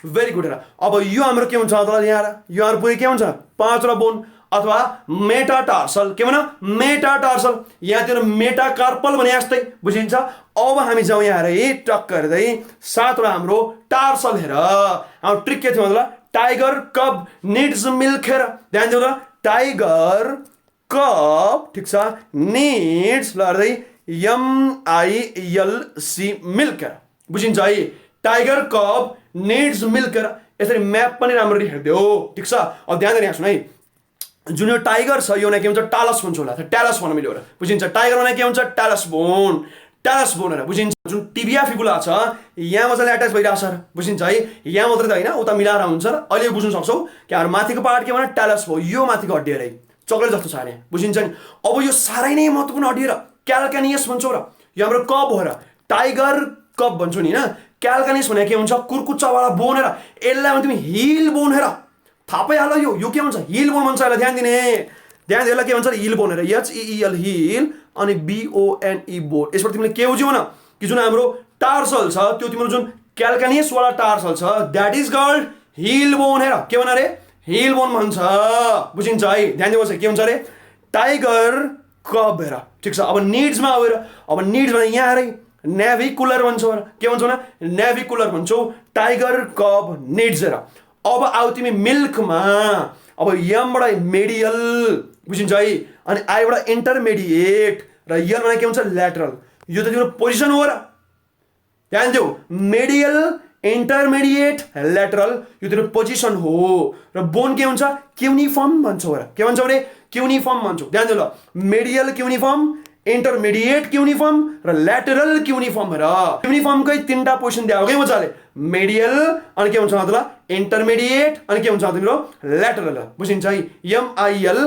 भेरी गुड र। अब यो हाम्रो के हुन्छ त यहाँ, यो हाम्रो पुरै के हुन्छ 5वटा बोन अथवा मेटाटार्सल, के भन मेटाटार्सल, यहाँतिर मेटाकार्पल भने जस्तै, बुझिन्छ। अब हामी जाउँ यहाँ हेर, टक्क हेर्दै 7वटा हाम्रो टार्सल हेर। हाम्रो ट्रिक के थियो मतलब टाइगर कब निड्स मिल्क हेर, ध्यान दिउ त, टाइगर कब, ठिक छ, निड्स ल हेर्दै MILC मिल्क हेर, बुझिन्छ है। टाइगर कब निड्स मिल्क हेर, यसरी म्याप पनि राम्ररी हेर्दियो, ठिक छ। अब ध्यान दिएर यहाँ सुन है, जुन यो टाइगर छ यो के हुन्छ टालस भन्छ होला, ट्यालस भन्न मिल्यो, बुझिन्छ। टाइगर भने के हुन्छ ट्यालस बोन, ट्यालस बोन हेर, बुझिन्छ। जुन टिबिया फिबुला छ यहाँ मजाले एट्याच भइरहेको छ, बुझिन्छ है। यहाँ मात्रै त होइन उता मिलाएर हुन्छ र, अहिले बुझ्न सक्छौ कि हाम्रो माथिको पार्ट के भने ट्यालस भयो, यो माथिको हड्डी हेर, चक्लेट जस्तो छ अरे, बुझिन्छ नि। अब यो साह्रै नै महत्त्वपूर्ण हड्डी र क्याल्कानियस भन्छौ र, यो हाम्रो कब हो र, टाइगर कब भन्छौ नि होइन। क्याल्कानियस भने के हुन्छ कुर्कुच्चावाला बोन हेर, यसलाई तिमी हिल बोन हेर, थाहा पाइहाल। यो के भन्छ हिल बोन भन्छ, यसलाई ध्यान दिने, ध्यान दिएर के भन्छ हिल बोन हेर, HEEL हिल अनि BONE बोन। यसबाट तिमीले के बुझ्यौ न कि जुन हाम्रो टार्सल छ त्यो तिम्रो जुन क्याल्कानियसवाला टार्सल छ that is called heel bone हेर, के भन रे हिल बोन भन्छ, बुझिन्छ है। ध्यान दिनुहोस् के हुन्छ अरे टाइगर कब हेर, ठिक छ। अब निड्समा आऊ हेर, अब निड्स भने यहाँ हेर नेभिकुलर भन्छौ, के भन्छौ न नेभिकुलर भन्छौ, टाइगर कब निड्स हेर। अब आऊ तिमी मिल्कमा, अब यमबाट मेडियल, बुझिन्छ है, अनि आईबाट इन्टरमिडिएट र यल भने के हुन्छ ल्याटरल, यो त तिम्रो पोजिसन हो र, ध्यान देऊ, मेडियल इन्टरमिडिएट ल्याटरल यो तिम्रो पोजिसन हो। र बोन के हुन्छ क्युनिफर्म भन्छौ र, के भन्छौ रे क्युनिफर्म भन्छौ, ध्यान देऊ ल, मेडियल क्युनिफर्म, इन्टरमिडिएट क्युनिफर्म र ल्याटरल क्युनिफर्म र। क्युनिफर्मकै 3टा पोजिसन दिएको के मजाले, मेडियल अनि के भन्छ मतलब इन्टरमिडिएट अनि के भन्छ तिम्रो ल्याटरल, बुझिन्छ है। MIL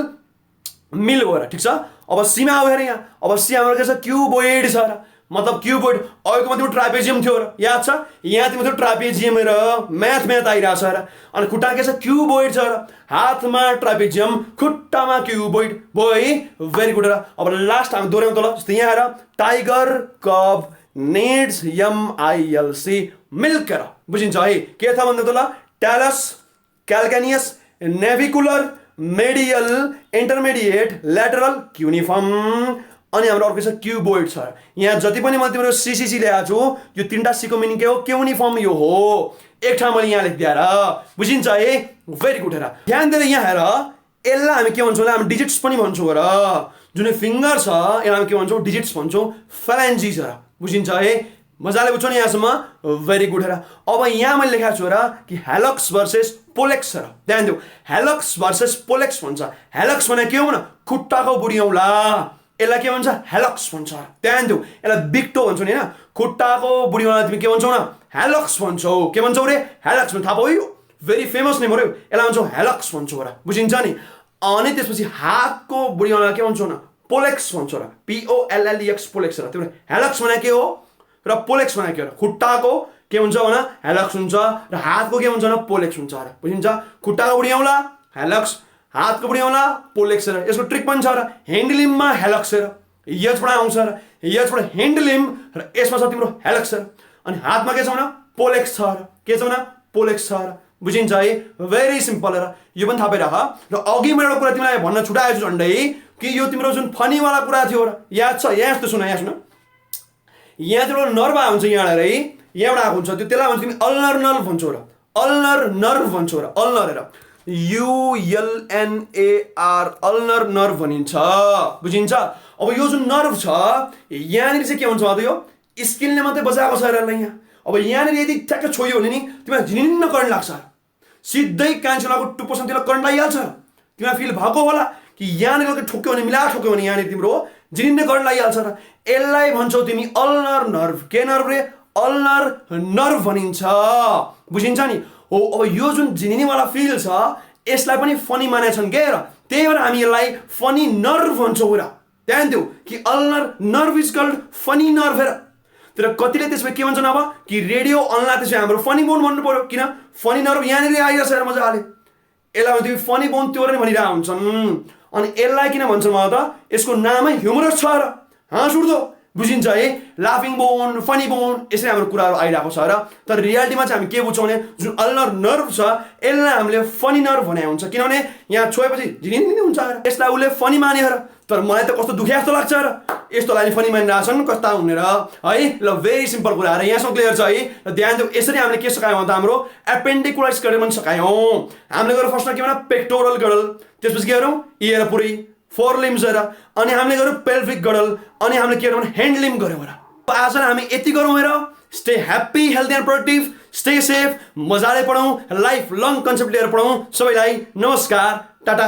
मिल हो र, ठिक छ। अब सीमा आऊ हेर यहाँ, अब सी हाम्रो के छ क्युबोइड छ र, मतलब क्युबोइड। अहिलेकोमा तिम्रो ट्रापेजियम थियो र, याद छ यहाँ तिम्रो ट्रापेजियम र म्याथ आइरहेको छ र, अनि खुट्टा के छ क्युबोइड छ र, हातमा ट्रापेजियम खुट्टामा क्युबोइड भयो है। भेरी गुड र। अब लास्ट हामी दोहोऱ्याउँ त ल, जस्तै यहाँ हेर टाइगर कब निड्स MILC मिल्क हेर, बुझिन्छ है। के छ भन्दा त ल ट्यालस, क्याल्कानियस, नेभिकुलर, मेडियल, इन्टरमिडिएट, ल्याटरल, क्युनिफर्म अनि हाम्रो अर्को छ क्युबोइड छ। यहाँ जति पनि मैले तिम्रो CCC ल्याएको छु यो 3टा सीको मिनिङ के हो क्युनिफर्म यो हो, एक ठाउँ मैले यहाँ लेखिदिएर, बुझिन्छ है। भेरी गुड हेर, ध्यान दिएर यहाँ हेर, यसलाई हामी के भन्छौँ हामी डिजिट्स पनि भन्छौँ र, जुन फिङ्गर छ यसलाई हामी के भन्छौँ डिजिट्स भन्छौँ, फ्यालेन्जिस हेर, बुझिन्छ है। मजाले बुझ्छौ नि यहाँसम्म, भेरी गुड हेर। अब यहाँ मैले लेखाएको छु र कि हेलक्स भर्सेस पोलेक्स हेर, ध्यान देऊ, हेलक्स भर्सेस पोलेक्स भन्छ। हेलक्स भने के हो न खुट्टाको बुढी औँला, यसलाई के भन्छ हेलक्स भन्छ ध्यान देऊ यसलाई बिग टो भन्छौ नि हैन खुट्टाको बुढीमा तिमी के भन्छौ न हेलक्स भन्छौ के भन्छौ रे हेलक्स भन्छ थाहा भयो भेरी फेमस नेम हो यसलाई भन्छौ हेलक्स भन्छौ र बुझिन्छ नि अनि त्यसपछि हातको बुढीमा के भन्छौ न पोलेक्स भन्छौ र POLLEX पोलेक्स र तिम्रो हेलक्स भने के हो र पोलेक्स भने के हो खुट्टाको के हुन्छ भने हेलक्स हुन्छ र हातको के हुन्छ न पोलेक्स हुन्छ र बुझिन्छ खुट्टाको बुढीमा हेलक्स हातको बुढीमा पोलेक्स र यसको ट्रिक पनि छ र ह्यान्डलिममा हेलक्स र यजबाट आउँछ र यजबाट ह्यान्डलिम र यसमा छ तिम्रो हेलक्स र अनि हातमा के छ भने पोलेक्स छ र के छ भने पोलेक्स छ र बुझिन्छ है भेरी सिम्पल र यो पनि थाहा पाइराख र अघि मैले एउटा कुरा तिमीलाई भन्न छुटाएछु झन्डै कि यो तिम्रो जुन फनीवाला कुरा थियो र याद छ यहाँ यस्तो सुन यहाँ तिम्रो नर्भ हुन्छ यहाँबाट है यहाँबाट आएको हुन्छ त्यो त्यसलाई भन्छ तिमी अल्नर नर्भ भन्छौ र अल्नर नर्भ भन्छौ र अल्नर र ULNAR अल्नर नर्भ भनिन्छ बुझिन्छ अब यो जुन नर्भ छ यहाँनिर चाहिँ के हुन्छ भन्दा यो स्किनले मात्रै बजाएको छ र यहाँ अब यहाँनिर यदि ठ्याक्क छोयो भने नि तिमीलाई झिनिन्न करन्ट लाग्छ सिधै कान्छुलाको टुप्पोसँग त्यसलाई करन्ट लागिहाल्छ तिमीलाई फिल भएको होला कि यहाँनिर ठोक्यो भने मिला ठोक्यो भने यहाँनिर तिम्रो झिनिन्न करन्ट लागिहाल्छ र यसलाई भन्छौ तिमी अल्नर नर्भ के नर्भ रे अल्नर नर्भ भनिन्छ बुझिन्छ नि हो अब यो जुन झिनिनीवाला फिल छ यसलाई पनि फनी मानेछन् के र त्यही भएर हामी यसलाई फनी नर्भ भन्छौँ र ध्यान देऊ कि ulnar nerve is called funny nerve र तर कतिले त्यसमा के भन्छन् अब कि रेडियो अनला त्यसमा हाम्रो फनी बोन भन्नु पर्यो किन फनी नर्भ यहाँनिर आइरहेछ र मजाले यसलाई तिमी फनी बोन त्यो नै भनिरहेको हुन्छन् अनि यसलाई किन भन्छन् मलाई त यसको नामै ह्युमरस छ र हाँस उठ्दो बुझिन्छ है लाफिङ बोन फनी बोन यसरी हाम्रो कुराहरू आइरहेको छ र तर रियालिटीमा चाहिँ हामी के बुझ्छौँ भने जुन अल्नर नर्भ छ यसलाई हामीले फनी नर्भ भने हुन्छ किनभने यहाँ छोएपछि झिनिनी हुन्छ र यसलाई उसले फनी माने र तर मलाई त कस्तो दुखे जस्तो लाग्छ र यस्तोलाई फनी मानिरहेछन् कस्ता हुने र है ल भेरी सिम्पल कुरा र यहाँसम्म क्लियर छ है र ध्यान दिउँ यसरी हामीले के सकायौँ त हाम्रो एपेन्डिकुलाइटिस गरेर पनि सकायौँ हामीले गएर फर्स्टमा के भनौँ पेक्टोरल गडल त्यसपछि के गरौँ इयर पुरै फोर लिम्स र अनि हामीले गरौँ पेल्भिक गडल अनि हामीले के गरौँ भने ह्यान्ड लिम्ब गऱ्यौँ र आज हामी यति गरौँ हेर stay happy healthy and productive stay safe मजाले पढौँ लाइफ लङ कन्सेप्ट लिएर पढौँ सबैलाई नमस्कार टाटा